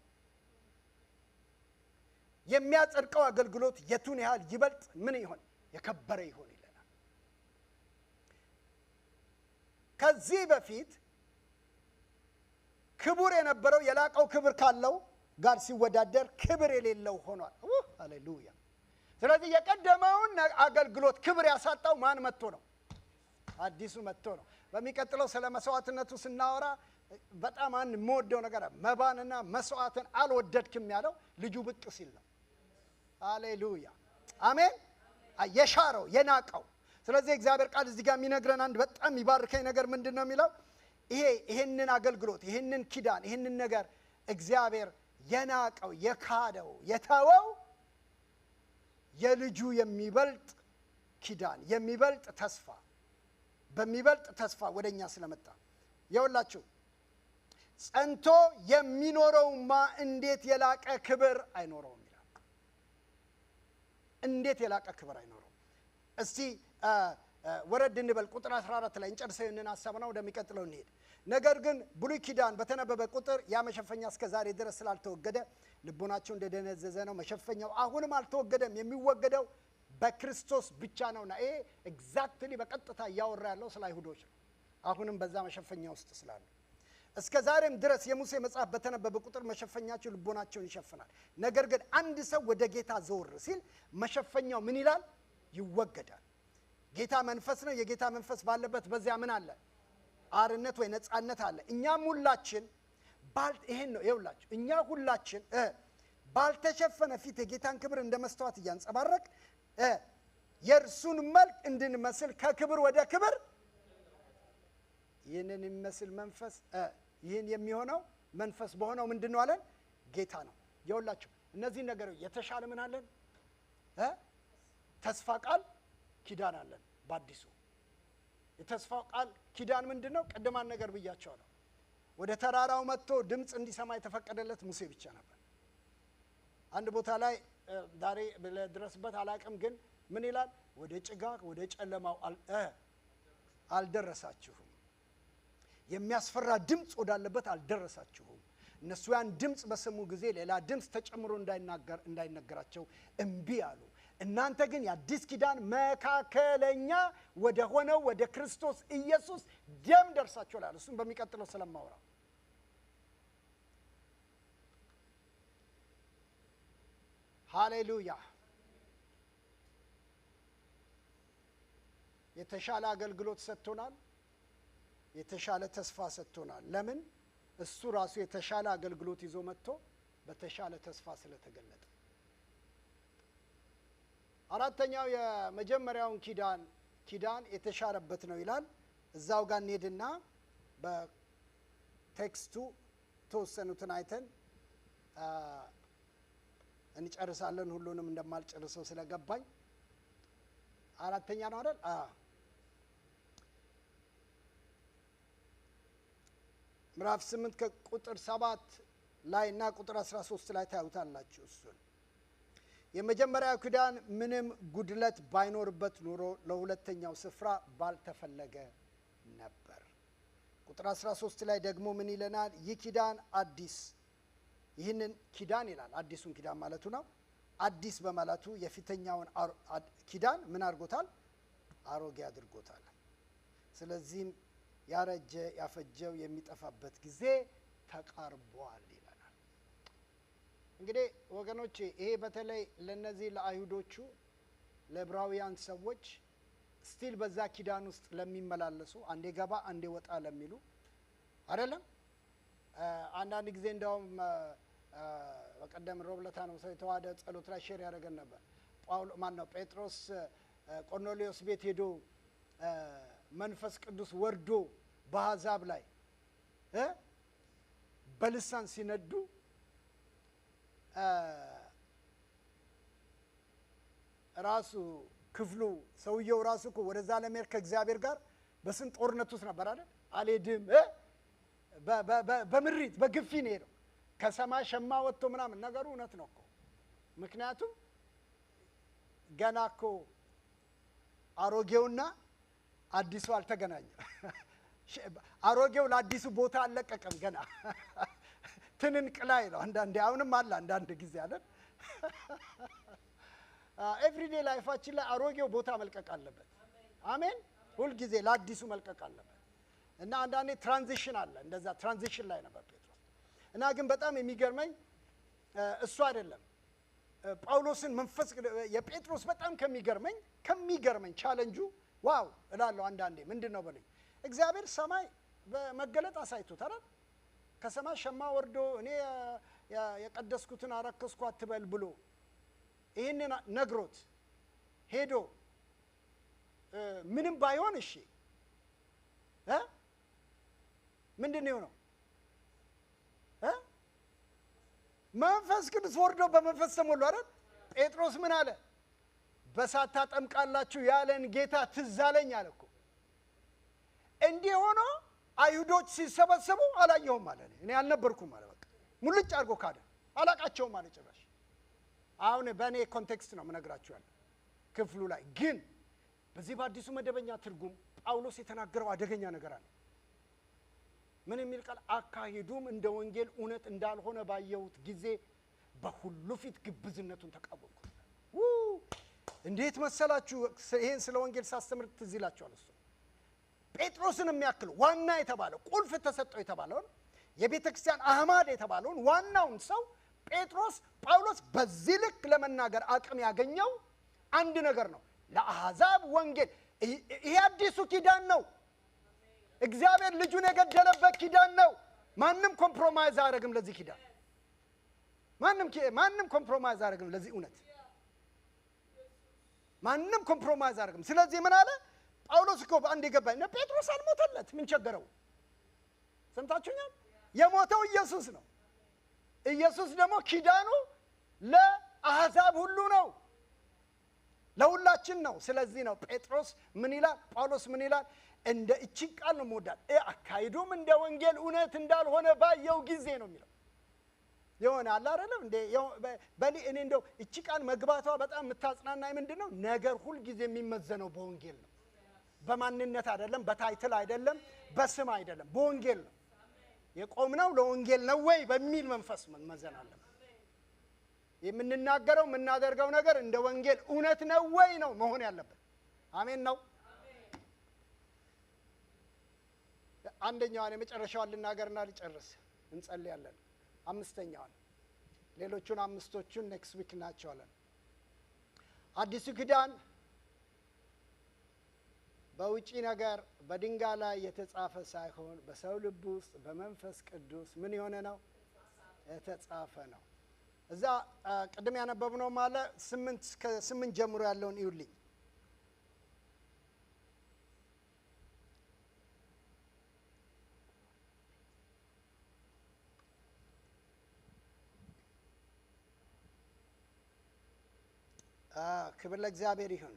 የሚያጸድቀው አገልግሎት የቱን ያህል ይበልጥ ምን ይሆን? የከበረ ይሆን ይለናል። ከዚህ በፊት ክቡር የነበረው የላቀው ክብር ካለው ጋር ሲወዳደር ክብር የሌለው ሆኗል። ሃሌሉያ። ስለዚህ የቀደመውን አገልግሎት ክብር ያሳጣው ማን መጥቶ ነው? አዲሱ መጥቶ ነው። በሚቀጥለው ስለ መስዋዕትነቱ ስናወራ በጣም አንድ የምወደው ነገር መባንና መስዋዕትን አልወደድክም ያለው ልጁ ብቅ ሲል ነው። ሃሌሉያ አሜን። የሻረው የናቀው። ስለዚህ እግዚአብሔር ቃል እዚህ ጋር የሚነግረን አንድ በጣም ይባርከኝ ነገር ምንድነው የሚለው? ይሄንን አገልግሎት ይሄንን ኪዳን ይሄንን ነገር እግዚአብሔር የናቀው የካደው የተወው የልጁ የሚበልጥ ኪዳን የሚበልጥ ተስፋ በሚበልጥ ተስፋ ወደኛ ስለመጣ የውላችሁ ጸንቶ የሚኖረውማ እንዴት የላቀ ክብር አይኖረውም ይላል። እንዴት የላቀ ክብር አይኖረውም? እስቲ ወረድ እንበል ቁጥር 14 ላይ እንጨርሰን ሐሳብና ወደሚቀጥለው እንሄድ። ነገር ግን ብሉይ ኪዳን በተነበበ ቁጥር ያ መሸፈኛ እስከ ዛሬ ድረስ ስላልተወገደ ልቦናቸው እንደደነዘዘ ነው። መሸፈኛው አሁንም አልተወገደም። የሚወገደው በክርስቶስ ብቻ ነውና ይሄ ኤግዛክትሊ በቀጥታ እያወራ ያለው ስለ አይሁዶች ነው። አሁንም በዛ መሸፈኛ ውስጥ ስላሉ እስከ ዛሬም ድረስ የሙሴ መጽሐፍ በተነበበ ቁጥር መሸፈኛቸው ልቦናቸውን ይሸፍናል። ነገር ግን አንድ ሰው ወደ ጌታ ዘወር ሲል መሸፈኛው ምን ይላል? ይወገዳል። ጌታ መንፈስ ነው። የጌታ መንፈስ ባለበት በዚያ ምን አለ? አርነት ወይ ነፃነት አለ። እኛም ሁላችን ይሄን ነው ይውላችሁ። እኛ ሁላችን ባልተሸፈነ ፊት የጌታን ክብር እንደ መስተዋት እያንጸባረቅ የእርሱን መልክ እንድንመስል ከክብር ወደ ክብር ይህንን የሚመስል መንፈስ ይህን የሚሆነው መንፈስ በሆነው ምንድነው አለን? ጌታ ነው። ይውላችሁ እነዚህ ነገሮች የተሻለ ምን አለን? ተስፋ ቃል ኪዳን አለን። በአዲሱ የተስፋ ቃል ኪዳን ምንድነው? ቀደማን ነገር ብያቸዋለሁ። ወደ ተራራው መጥቶ ድምጽ እንዲሰማ የተፈቀደለት ሙሴ ብቻ ነበር። አንድ ቦታ ላይ ዛሬ ለድረስበት አላቅም፣ ግን ምን ይላል? ወደ ጭጋግ ወደ ጨለማው አልደረሳችሁም፣ የሚያስፈራ ድምጽ ወዳለበት አልደረሳችሁም። እነሱ ያን ድምጽ በሰሙ ጊዜ ሌላ ድምጽ ተጨምሮ እንዳይነገራቸው እምቢ አሉ። እናንተ ግን የአዲስ ኪዳን መካከለኛ ወደ ሆነው ወደ ክርስቶስ ኢየሱስ ደም ደርሳችኋል። እሱም በሚቀጥለው ስለማወራ ሃሌሉያ። የተሻለ አገልግሎት ሰጥቶናል። የተሻለ ተስፋ ሰጥቶናል። ለምን? እሱ ራሱ የተሻለ አገልግሎት ይዞ መጥቶ በተሻለ ተስፋ ስለተገለጠ። አራተኛው የመጀመሪያውን ኪዳን የተሻረበት ነው ይላል። እዛው ጋር እንሄድና በቴክስቱ ተወሰኑትን አይተን እንጨርሳለን። ሁሉንም እንደማልጨርሰው ስለገባኝ አራተኛ ነው አይደል? ምዕራፍ 8 ከቁጥር 7 ላይ እና ቁጥር 13 ላይ ታዩታላችሁ። እሱን የመጀመሪያው ኪዳን ምንም ጉድለት ባይኖርበት ኑሮ ለሁለተኛው ስፍራ ባልተፈለገ ነበር። ቁጥር 13 ላይ ደግሞ ምን ይለናል? ይህ ኪዳን አዲስ፣ ይህንን ኪዳን ይላል። አዲሱን ኪዳን ማለቱ ነው። አዲስ በማለቱ የፊተኛውን ኪዳን ምን አድርጎታል? አሮጌ አድርጎታል። ስለዚህም ያረጀ ያፈጀው የሚጠፋበት ጊዜ ተቃርቧል ይለናል። እንግዲህ ወገኖቼ ይሄ በተለይ ለነዚህ ለአይሁዶቹ ለዕብራውያን ሰዎች ስቲል በዛ ኪዳን ውስጥ ለሚመላለሱ አንዴ ገባ አንዴ ወጣ ለሚሉ አይደለም። አንዳንድ ጊዜ እንደውም በቀደም ሮብለታ ነው ሰው የተዋደ ጸሎት ላይ ሼር ያደረገን ነበር። ጴጥሮስ ቆርኔሌዎስ ቤት ሄዶ መንፈስ ቅዱስ ወርዶ በአሕዛብ ላይ በልሳን ሲነዱ ራሱ ክፍሉ ሰውየው ራሱ እኮ ወደዛ ለመሄድ ከእግዚአብሔር ጋር በስንት ጦርነት ውስጥ ነበር አይደል? አልሄድም በምሪት በግፊ ነው ሄደው ከሰማይ ሸማ ወጥቶ ምናምን። ነገሩ እውነት ነው እኮ። ምክንያቱም ገና እኮ አሮጌውና አዲሱ አልተገናኘም። አሮጌው ለአዲሱ ቦታ አልለቀቀም ገና ትንንቅ ላይ ነው። አንዳንዴ አሁንም አለ አንዳንድ ጊዜ አይደል? ኤቭሪዴ ላይፋችን ላይ አሮጌው ቦታ መልቀቅ አለበት። አሜን። ሁል ጊዜ ለአዲሱ መልቀቅ አለበት። እና አንዳንዴ ትራንዚሽን አለ። እንደዛ ትራንዚሽን ላይ ነበር ጴጥሮስ። እና ግን በጣም የሚገርመኝ እሱ አይደለም ጳውሎስን መንፈስ የጴጥሮስ በጣም ከሚገርመኝ ቻሌንጁ ዋው እላለሁ አንዳንዴ። ምንድነው በለኝ እግዚአብሔር ሰማይ በመገለጥ አሳይቶታል። ከሰማይ ሸማ ወርዶ እኔ የቀደስኩትን አረከስኩ አትበል ብሎ ይሄንን ነግሮት ሄዶ ምንም ባይሆን እሺ ምንድነው ነው መንፈስ ቅዱስ ወርዶ በመንፈስ ተሞሉ አይደል? ጴጥሮስ ምን አለ? በእሳት ታጠምቃላችሁ ያለን ጌታ ትዝ አለኝ አለ እኮ። እንዲህ ሆኖ አይሁዶች ሲሰበሰቡ አላየሁም አለ። እኔ አልነበርኩም አለ። በቃ ሙልጭ አድርጎ ካደ። አላቃቸውም አለ ጭራሽ። አሁን በእኔ ኮንቴክስት ነው የምነግራችሁ ያለው ክፍሉ ላይ ግን በዚህ በአዲሱ መደበኛ ትርጉም ጳውሎስ የተናገረው አደገኛ ነገር አለ። ምን የሚል ቃል? አካሄዱም እንደ ወንጌል እውነት እንዳልሆነ ባየሁት ጊዜ በሁሉ ፊት ግብዝነቱን ተቃወምኩ። እንዴት መሰላችሁ? ይሄን ስለ ወንጌል ሳስተምር ትዝ ይላችኋል። እሱ ጴጥሮስን የሚያክል ዋና የተባለው ቁልፍ ተሰጠው የተባለውን የቤተ ክርስቲያን አህማድ የተባለውን ዋናውን ሰው ጳውሎስ በዚህ ልክ ለመናገር አቅም ያገኘው አንድ ነገር ነው። ለአሕዛብ ወንጌል ይሄ አዲሱ ኪዳን ነው። እግዚአብሔር ልጁን የገደለበት ኪዳን ነው። ማንም ኮምፕሮማይዝ አያደርግም ለዚህ ኪዳን። ማንም ኮምፕሮማይዝ አያደርግም ለዚህ እውነት። ማንም ኮምፕሮማይዝ አያደርግም። ስለዚህ ምን አለ ጳውሎስ እኮ አንድ የገባኝ ነው። ጴጥሮስ አልሞተለት፣ ምን ቸገረው? ሰምታችሁኛል? የሞተው ኢየሱስ ነው። ኢየሱስ ደግሞ ኪዳኑ ለአሕዛብ ሁሉ ነው፣ ለሁላችን ነው። ስለዚህ ነው ጴጥሮስ ምን ይላል? ጳውሎስ ምን ይላል? እንደ እቺ ቃል ነው ሞዳል አካይዱም እንደ ወንጌል እውነት እንዳልሆነ ባየው ጊዜ ነው የሚለው። ይሆናል አይደለም እንዴ? እኔ እንደው እቺ ቃል መግባቷ በጣም የምታጽናናኝ ምንድነው? ነገር ሁሉ ጊዜ የሚመዘነው በወንጌል ነው። በማንነት አይደለም፣ በታይትል አይደለም፣ በስም አይደለም፣ በወንጌል ነው። የቆምነው ለወንጌል ነው ወይ በሚል መንፈስ መመዘን አለ። የምንናገረው የምናደርገው ነገር እንደ ወንጌል እውነት ነው ወይ ነው መሆን ያለበት። አሜን ነው። አንደኛዋን የመጨረሻዋን ልናገርና ልጨርስ፣ እንጸልያለን። አምስተኛዋን፣ ሌሎቹን አምስቶቹን ኔክስት ዊክ እናያቸዋለን። አዲሱ ኪዳን በውጪ ነገር በድንጋይ ላይ የተጻፈ ሳይሆን በሰው ልብ ውስጥ በመንፈስ ቅዱስ ምን የሆነ ነው? የተጻፈ ነው። እዛ ቅድም ያነበብነው ማለት 8 ጀምሮ ያለውን ይውልኝ። ክብር ለእግዚአብሔር ይሁን።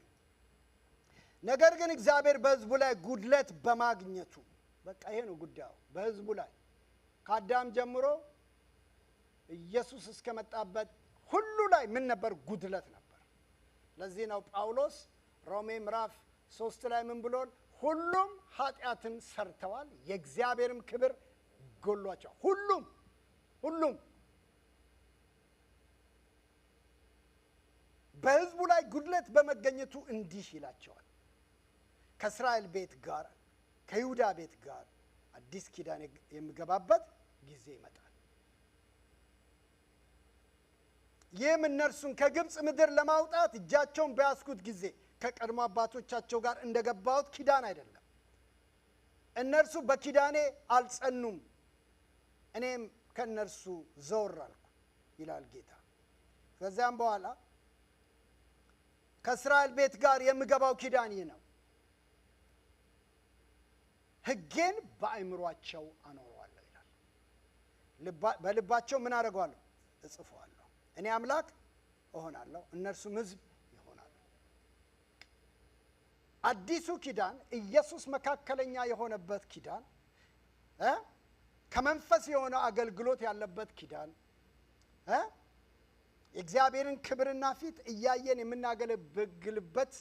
ነገር ግን እግዚአብሔር በሕዝቡ ላይ ጉድለት በማግኘቱ በቃ ይሄ ነው ጉዳዩ። በሕዝቡ ላይ ከአዳም ጀምሮ ኢየሱስ እስከመጣበት ሁሉ ላይ ምን ነበር? ጉድለት ነበር። ለዚህ ነው ጳውሎስ ሮሜ ምዕራፍ 3 ላይ ምን ብሎን? ሁሉም ኃጢአትን ሰርተዋል የእግዚአብሔርም ክብር ጎሏቸዋል። ሁሉም በሕዝቡ ላይ ጉድለት በመገኘቱ እንዲህ ይላቸዋል። ከእስራኤል ቤት ጋር ከይሁዳ ቤት ጋር አዲስ ኪዳን የሚገባበት ጊዜ ይመጣል። ይህም እነርሱን ከግብፅ ምድር ለማውጣት እጃቸውን በያዝኩት ጊዜ ከቀድሞ አባቶቻቸው ጋር እንደገባሁት ኪዳን አይደለም። እነርሱ በኪዳኔ አልጸኑም፣ እኔም ከእነርሱ ዘወር አልኩ ይላል ጌታ። ከዚያም በኋላ ከእስራኤል ቤት ጋር የምገባው ኪዳን ይህ ነው፣ ሕጌን በአእምሯቸው አኖረዋለሁ ይላል። በልባቸው ምን አደርገዋለሁ? እጽፈዋለሁ። እኔ አምላክ እሆናለሁ፣ እነርሱም ሕዝብ ይሆናሉ። አዲሱ ኪዳን ኢየሱስ መካከለኛ የሆነበት ኪዳን፣ ከመንፈስ የሆነ አገልግሎት ያለበት ኪዳን፣ የእግዚአብሔርን ክብርና ፊት እያየን የምናገለግልበት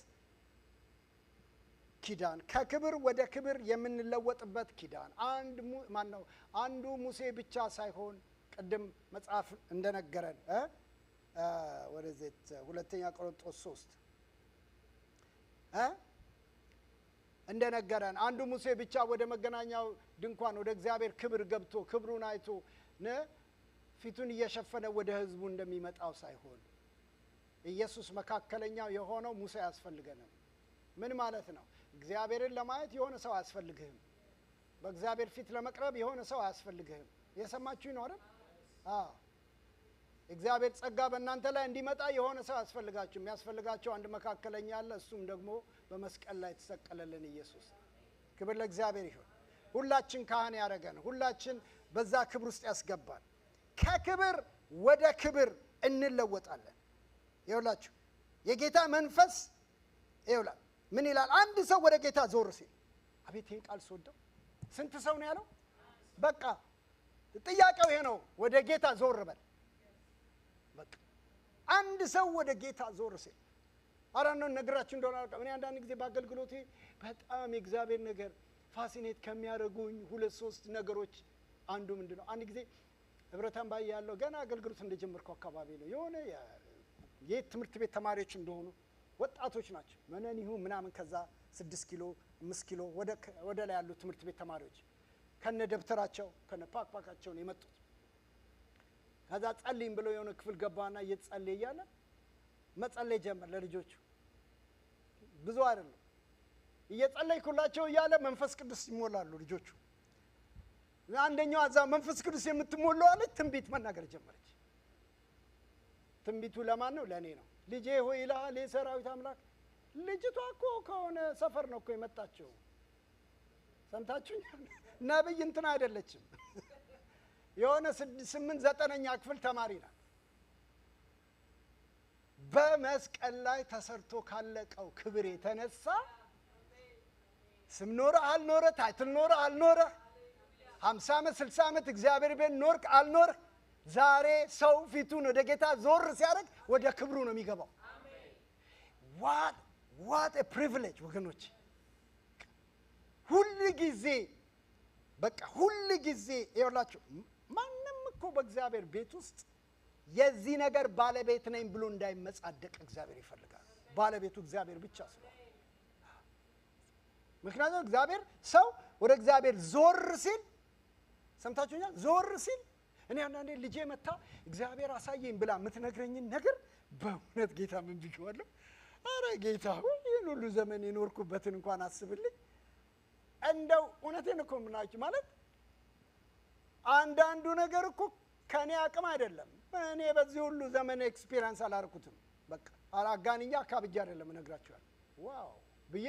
ኪዳን፣ ከክብር ወደ ክብር የምንለወጥበት ኪዳን። አንዱ ሙሴ ብቻ ሳይሆን ቅድም መጽሐፍ እንደነገረን ወደዚህ ሁለተኛ ቆሮንቶስ 3 እንደነገረን አንዱ ሙሴ ብቻ ወደ መገናኛው ድንኳን ወደ እግዚአብሔር ክብር ገብቶ ክብሩን አይቶ ፊቱን እየሸፈነ ወደ ሕዝቡ እንደሚመጣው ሳይሆን ኢየሱስ መካከለኛው የሆነው ሙሴ አያስፈልገንም። ምን ማለት ነው? እግዚአብሔርን ለማየት የሆነ ሰው አያስፈልግህም። በእግዚአብሔር ፊት ለመቅረብ የሆነ ሰው አያስፈልግህም። የሰማችሁ ነው አይደል? እግዚአብሔር ጸጋ በእናንተ ላይ እንዲመጣ የሆነ ሰው አያስፈልጋችሁ። የሚያስፈልጋቸው አንድ መካከለኛ አለ፣ እሱም ደግሞ በመስቀል ላይ የተሰቀለልን ኢየሱስ። ክብር ለእግዚአብሔር ይሁን። ሁላችን ካህን ያደረገን፣ ሁላችን በዛ ክብር ውስጥ ያስገባል። ከክብር ወደ ክብር እንለወጣለን። ይኸውላችሁ የጌታ መንፈስ ይኸውላል ምን ይላል? አንድ ሰው ወደ ጌታ ዞር ሲል፣ አቤት ይህን ቃል ስወደው። ስንት ሰው ነው ያለው? በቃ ጥያቄው ይሄ ነው። ወደ ጌታ ዞር በል። በቃ አንድ ሰው ወደ ጌታ ዞር ሲል አራነው ነግራችሁ እንደሆነ አልቀ እኔ አንዳንድ ጊዜ በአገልግሎቴ በጣም የእግዚአብሔር ነገር ፋሲኔት ከሚያደርጉኝ 2-3 ነገሮች አንዱ ምንድነው? አንድ ጊዜ ህብረተን ባይ ያለው ገና አገልግሎት እንደጀመርኩ አካባቢ ነው የሆነ የትምህርት ቤት ተማሪዎች እንደሆኑ ወጣቶች ናቸው መነን ይሁን ምናምን ከዛ 6 ኪሎ 5 ኪሎ ወደ ላይ ያሉ ትምህርት ቤት ተማሪዎች ከነ ደብተራቸው ከነ ፓክፓካቸው ነው የመጡት። ከዛ ጸልይም ብለው የሆነ ክፍል ገባና እየጸለየ ያለ መጸለይ ጀመር ለልጆቹ። ብዙ አይደለም እየጸለይኩላቸው እያለ መንፈስ ቅዱስ ይሞላሉ ልጆቹ። አንደኛዋ እዛ መንፈስ ቅዱስ የምትሞላው አለች ትንቢት መናገር ጀመረች። ትንቢቱ ለማን ነው? ለእኔ ነው። ልጄ ሆይ ይልሃል የሰራዊት አምላክ። ልጅቷ እኮ ከሆነ ሰፈር ነው እኮ የመጣችው። ሰምታችሁኛል? ነብይ እንትን አይደለችም። የሆነ 8-9ኛ ክፍል ተማሪ ናት። በመስቀል ላይ ተሰርቶ ካለቀው ክብር የተነሳ ስም ኖረ አልኖረ፣ ታይትል ኖረ አልኖረ፣ 50 ዓመት 60 ዓመት እግዚአብሔር ቤት ኖርክ አልኖር፣ ዛሬ ሰው ፊቱን ወደ ጌታ ዞር ሲያደርግ ወደ ክብሩ ነው የሚገባው። what a privilege ወገኖች። ሁሉ ጊዜ በቃ ሁሉ ጊዜ ይኸውላችሁ ማንም እኮ በእግዚአብሔር ቤት ውስጥ የዚህ ነገር ባለቤት ነኝ ብሎ እንዳይመጻደቅ እግዚአብሔር ይፈልጋል። ባለቤቱ እግዚአብሔር ብቻ ስለሆነ። ምክንያቱም እግዚአብሔር ሰው ወደ እግዚአብሔር ዞር ሲል ሰምታችሁኛል? ዞር ሲል እኔ አንዳንዴ ልጄ መታ እግዚአብሔር አሳየኝ ብላ የምትነግረኝን ነገር በእውነት ጌታ ምን ብዬዋለሁ? አረ ጌታ ይህን ሁሉ ዘመን የኖርኩበትን እንኳን አስብልኝ። እንደው እውነቴን እኮ ምናችሁ ማለት አንዳንዱ ነገር እኮ ከኔ አቅም አይደለም። እኔ በዚህ ሁሉ ዘመን ኤክስፒሪየንስ አላርኩትም። በቃ አጋንኛ አካብጄ አይደለም እነግራችኋለሁ። ዋው ብዬ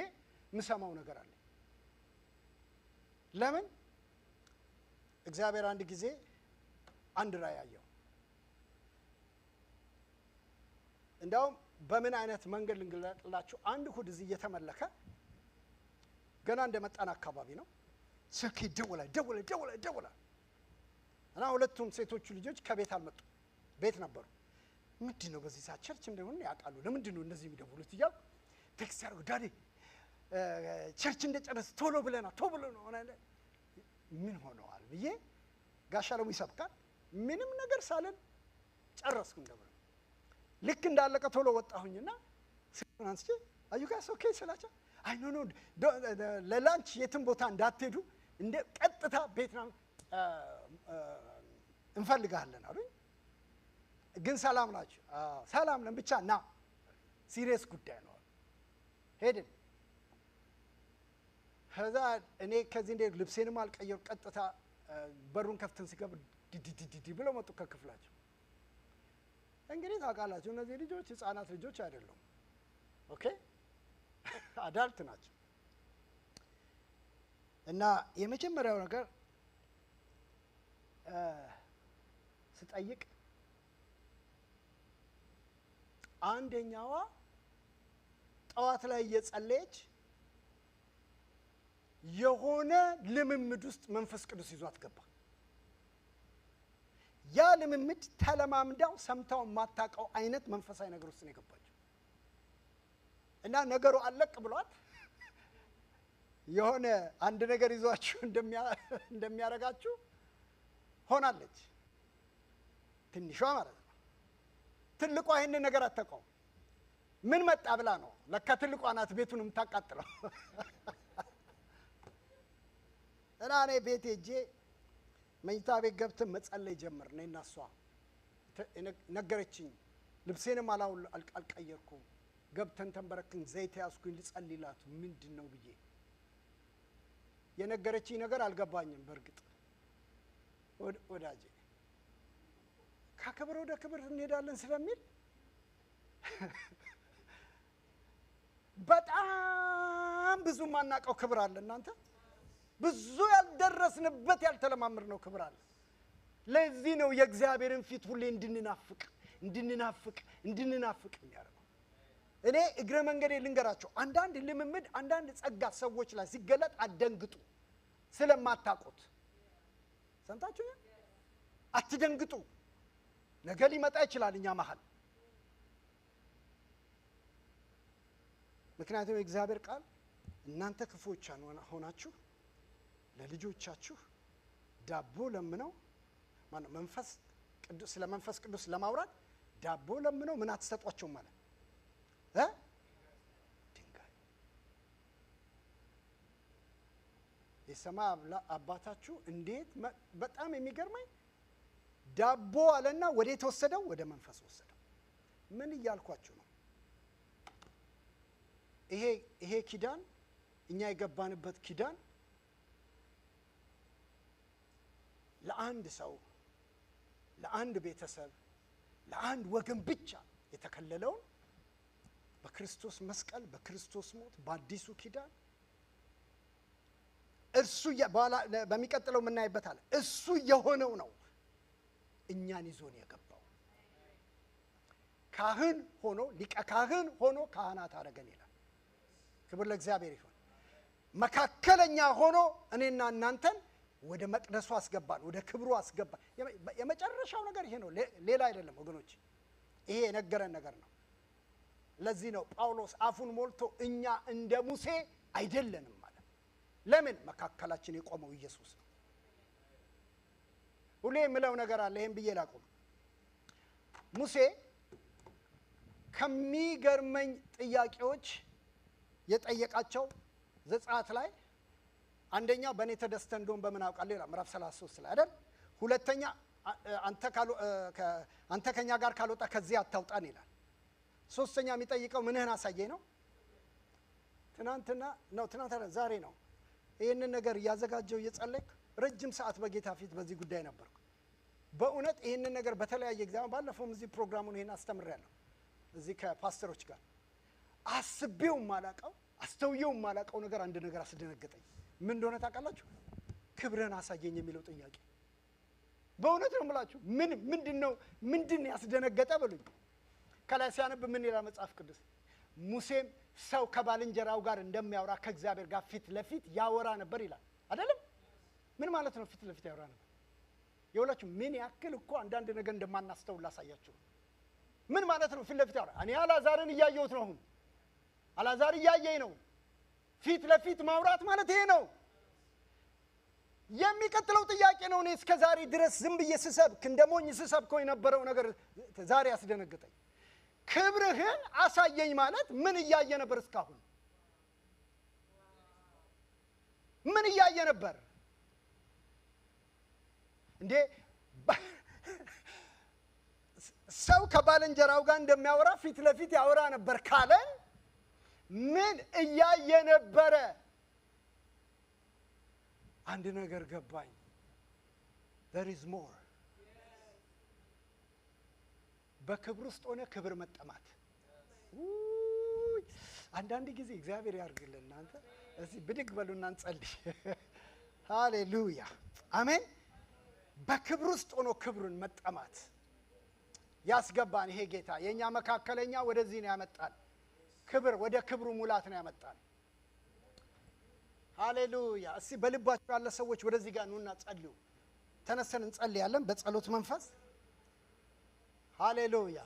ምሰማው ነገር አለ። ለምን እግዚአብሔር አንድ ጊዜ አንድ ራእይ አየው። እንደውም በምን አይነት መንገድ ልንገላጥላችሁ? አንድ እሑድ እዚህ እየተመለከ ገና እንደመጣን አካባቢ ነው። ስልክ ደወለ እና ሁለቱም ሴቶቹ ልጆች ከቤት አልመጡ፣ ቤት ነበሩ። ምንድን ነው በዚህ ሰዓት ቸርች እንደሆነ ያውቃሉ፣ ለምንድን ነው እንደዚህ የሚደውሉት እያልኩ ቴክስት ያደርጉ ዳዲ ቸርች እንደጨረስ ቶሎ ብለና ቶሎ ነው ሆነ። ምን ሆነዋል ብዬ ጋሻ ለሙ ይሰብካል። ምንም ነገር ሳለን ጨረስኩ። እንደምን ልክ እንዳለቀ ቶሎ ወጣሁኝና ስልኩን አንስቼ አዩ ጋይስ ኦኬ ስላቸው አይ ኖ ለላንች የትም ቦታ እንዳትሄዱ እንደ ቀጥታ ቤት ነው እንፈልጋለን አሉኝ። ግን ሰላም ናችሁ? ሰላም ነን፣ ብቻ ና ሲሪየስ ጉዳይ ነው። ሄድን። ከዛ እኔ ከዚህ እንደ ልብሴንም አልቀየሩ ቀጥታ በሩን ከፍተን ሲገቡ ዲዲዲዲ ብለው መጡ ከክፍላቸው። እንግዲህ ታውቃላችሁ እነዚህ ልጆች ህፃናት ልጆች አይደሉም። ኦኬ አዳልት ናቸው። እና የመጀመሪያው ነገር ስጠይቅ አንደኛዋ ጠዋት ላይ እየጸለየች የሆነ ልምምድ ውስጥ መንፈስ ቅዱስ ይዟት ገባ። ያ ልምምድ ተለማምዳው ሰምታው ማታቀው አይነት መንፈሳዊ ነገር ውስጥ ነው የገባችው። እና ነገሩ አለቅ ብሏት የሆነ አንድ ነገር ይዟችሁ እንደሚያረጋችሁ ሆናለች። ትንሿ ማለት ነው። ትልቋ ይሄን ነገር አታውቀው። ምን መጣ ብላ ነው ለካ ትልቋ ናት ቤቱን የምታቃጥለው። እና እኔ ቤት ሄጄ መኝታ ቤት ገብተን መጸለይ ጀመር። እኔና እሷ ነገረችኝ። ልብሴንም አልቀየርኩም። ገብተን ተንበረክን ዘይት ያስኩኝ ልጸልይላት ምንድነው ብዬ የነገረችኝ ነገር አልገባኝም። በርግጥ ወዳጄ ከክብር ወደ ክብር እንሄዳለን ስለሚል በጣም ብዙ ማናቀው ክብር አለ። እናንተ ብዙ ያልደረስንበት ያልተለማመድነው ክብር አለ። ለዚህ ነው የእግዚአብሔርን ፊት ሁሌ እንድንናፍቅ የሚያደርገው። እኔ እግረ መንገዴ ልንገራቸው፣ አንዳንድ ልምምድ አንዳንድ ጸጋ ሰዎች ላይ ሲገለጥ አትደንግጡ። ስለማታውቁት ሰምታችሁ አትደንግጡ። ነገ ሊመጣ ይችላል እኛ መሃል። ምክንያቱም የእግዚአብሔር ቃል እናንተ ክፉዎች ሆናችሁ ለልጆቻችሁ ዳቦ ለምነው ማለት መንፈስ ቅዱስ ስለ መንፈስ ቅዱስ ለማውራት ዳቦ ለምነው ምን አትሰጧቸው ማለት ድንጋይ። የሰማይ አባታችሁ እንዴት በጣም የሚገርመኝ ዳቦ አለና ወዴት ወሰደው? ወደ መንፈስ ወሰደው። ምን እያልኳችሁ ነው? ይሄ ኪዳን እኛ የገባንበት ኪዳን ለአንድ ሰው ለአንድ ቤተሰብ ለአንድ ወገን ብቻ የተከለለውን በክርስቶስ መስቀል በክርስቶስ ሞት በአዲሱ ኪዳን እርሱ በሚቀጥለው የምናይበት አለ እሱ የሆነው ነው እኛን ይዞን የገባው ካህን ሆኖ ሊቀ ካህን ሆኖ ካህናት አደረገን ይላል። ክብር ለእግዚአብሔር ይሁን። መካከለኛ ሆኖ እኔና እናንተን ወደ መቅደሱ አስገባን፣ ወደ ክብሩ አስገባን። የመጨረሻው ነገር ይሄ ነው፣ ሌላ አይደለም ወገኖች። ይሄ የነገረን ነገር ነው። ለዚህ ነው ጳውሎስ አፉን ሞልቶ እኛ እንደ ሙሴ አይደለንም ማለት። ለምን? መካከላችን የቆመው ኢየሱስ ነው። ሁሌ የምለው ነገር አለ፣ ይሄን ብዬ ላቁም። ሙሴ ከሚገርመኝ ጥያቄዎች የጠየቃቸው ዘጸአት ላይ አንደኛው በእኔ ተደስተህ እንደሆን በምን አውቃለሁ ይላል ምዕራፍ 33 ላይ አይደል? ሁለተኛ አንተ ከኛ ጋር ካልወጣ ከዚህ አታውጣን ይላል። ሶስተኛ የሚጠይቀው ምንህን አሳየኝ ነው። ትናንትና ዛሬ ነው ይህንን ነገር እያዘጋጀው እየጸለይኩ ረጅም ሰዓት በጌታ ፊት በዚህ ጉዳይ ነበርኩ። በእውነት ይህንን ነገር በተለያየ ጊዜ ባለፈውም እዚህ ፕሮግራሙን ይሄን አስተምሬያለሁ እዚህ ከፓስተሮች ጋር አስቤው ማላቀው አስተውየው ማላቀው ነገር አንድ ነገር አስደነገጠኝ። ምን እንደሆነ ታውቃላችሁ? ክብርን አሳየኝ የሚለው ጥያቄ። በእውነት ነው የምላችሁ። ምንድን ያስደነገጠ በሉኝ። ከላይ ሲያነብ ምን ይላል መጽሐፍ ቅዱስ? ሙሴም ሰው ከባልንጀራው ጋር እንደሚያወራ ከእግዚአብሔር ጋር ፊት ለፊት ያወራ ነበር ይላል አይደለም? ምን ማለት ነው ፊት ለፊት ያወራ ነበር? ይኸውላችሁ ምን ያክል እኮ አንዳንድ ነገር እንደማናስተውል ላሳያችሁ። ምን ማለት ነው ፊት ለፊት ያወራ? እኔ አልዓዛርን እያየሁት ነው። አሁን አልዓዛር እያየኝ ነው። ፊት ለፊት ማውራት ማለት ይሄ ነው። የሚቀጥለው ጥያቄ ነው። እኔ እስከ ዛሬ ድረስ ዝም ብዬ ስሰብክ እንደሞኝ ስሰብከው የነበረው ነገር ዛሬ ያስደነገጠኝ። ክብርህን አሳየኝ ማለት ምን እያየ ነበር? እስካሁን ምን እያየ ነበር እንዴ? ሰው ከባልንጀራው ጋር እንደሚያወራ ፊት ለፊት ያወራ ነበር ካለን ምን እያየ ነበረ? አንድ ነገር ገባኝ። there is more። በክብር ውስጥ ሆነ ክብር መጠማት። አንዳንድ ጊዜ እግዚአብሔር ያርግልን። እናንተ እዚህ ብድግ በሉና እንጸልይ። ሃሌሉያ አሜን። በክብር ውስጥ ሆኖ ክብሩን መጠማት ያስገባን ይሄ ጌታ የኛ መካከለኛ ወደዚህ ነው ያመጣን። ክብር ወደ ክብሩ ሙላት ነው ያመጣን። ሃሌሉያ። እስቲ በልባችሁ ያለ ሰዎች ወደዚህ ጋር ኑና ጸልዩ። ተነስተን እንጸልያለን በጸሎት መንፈስ። ሃሌሉያ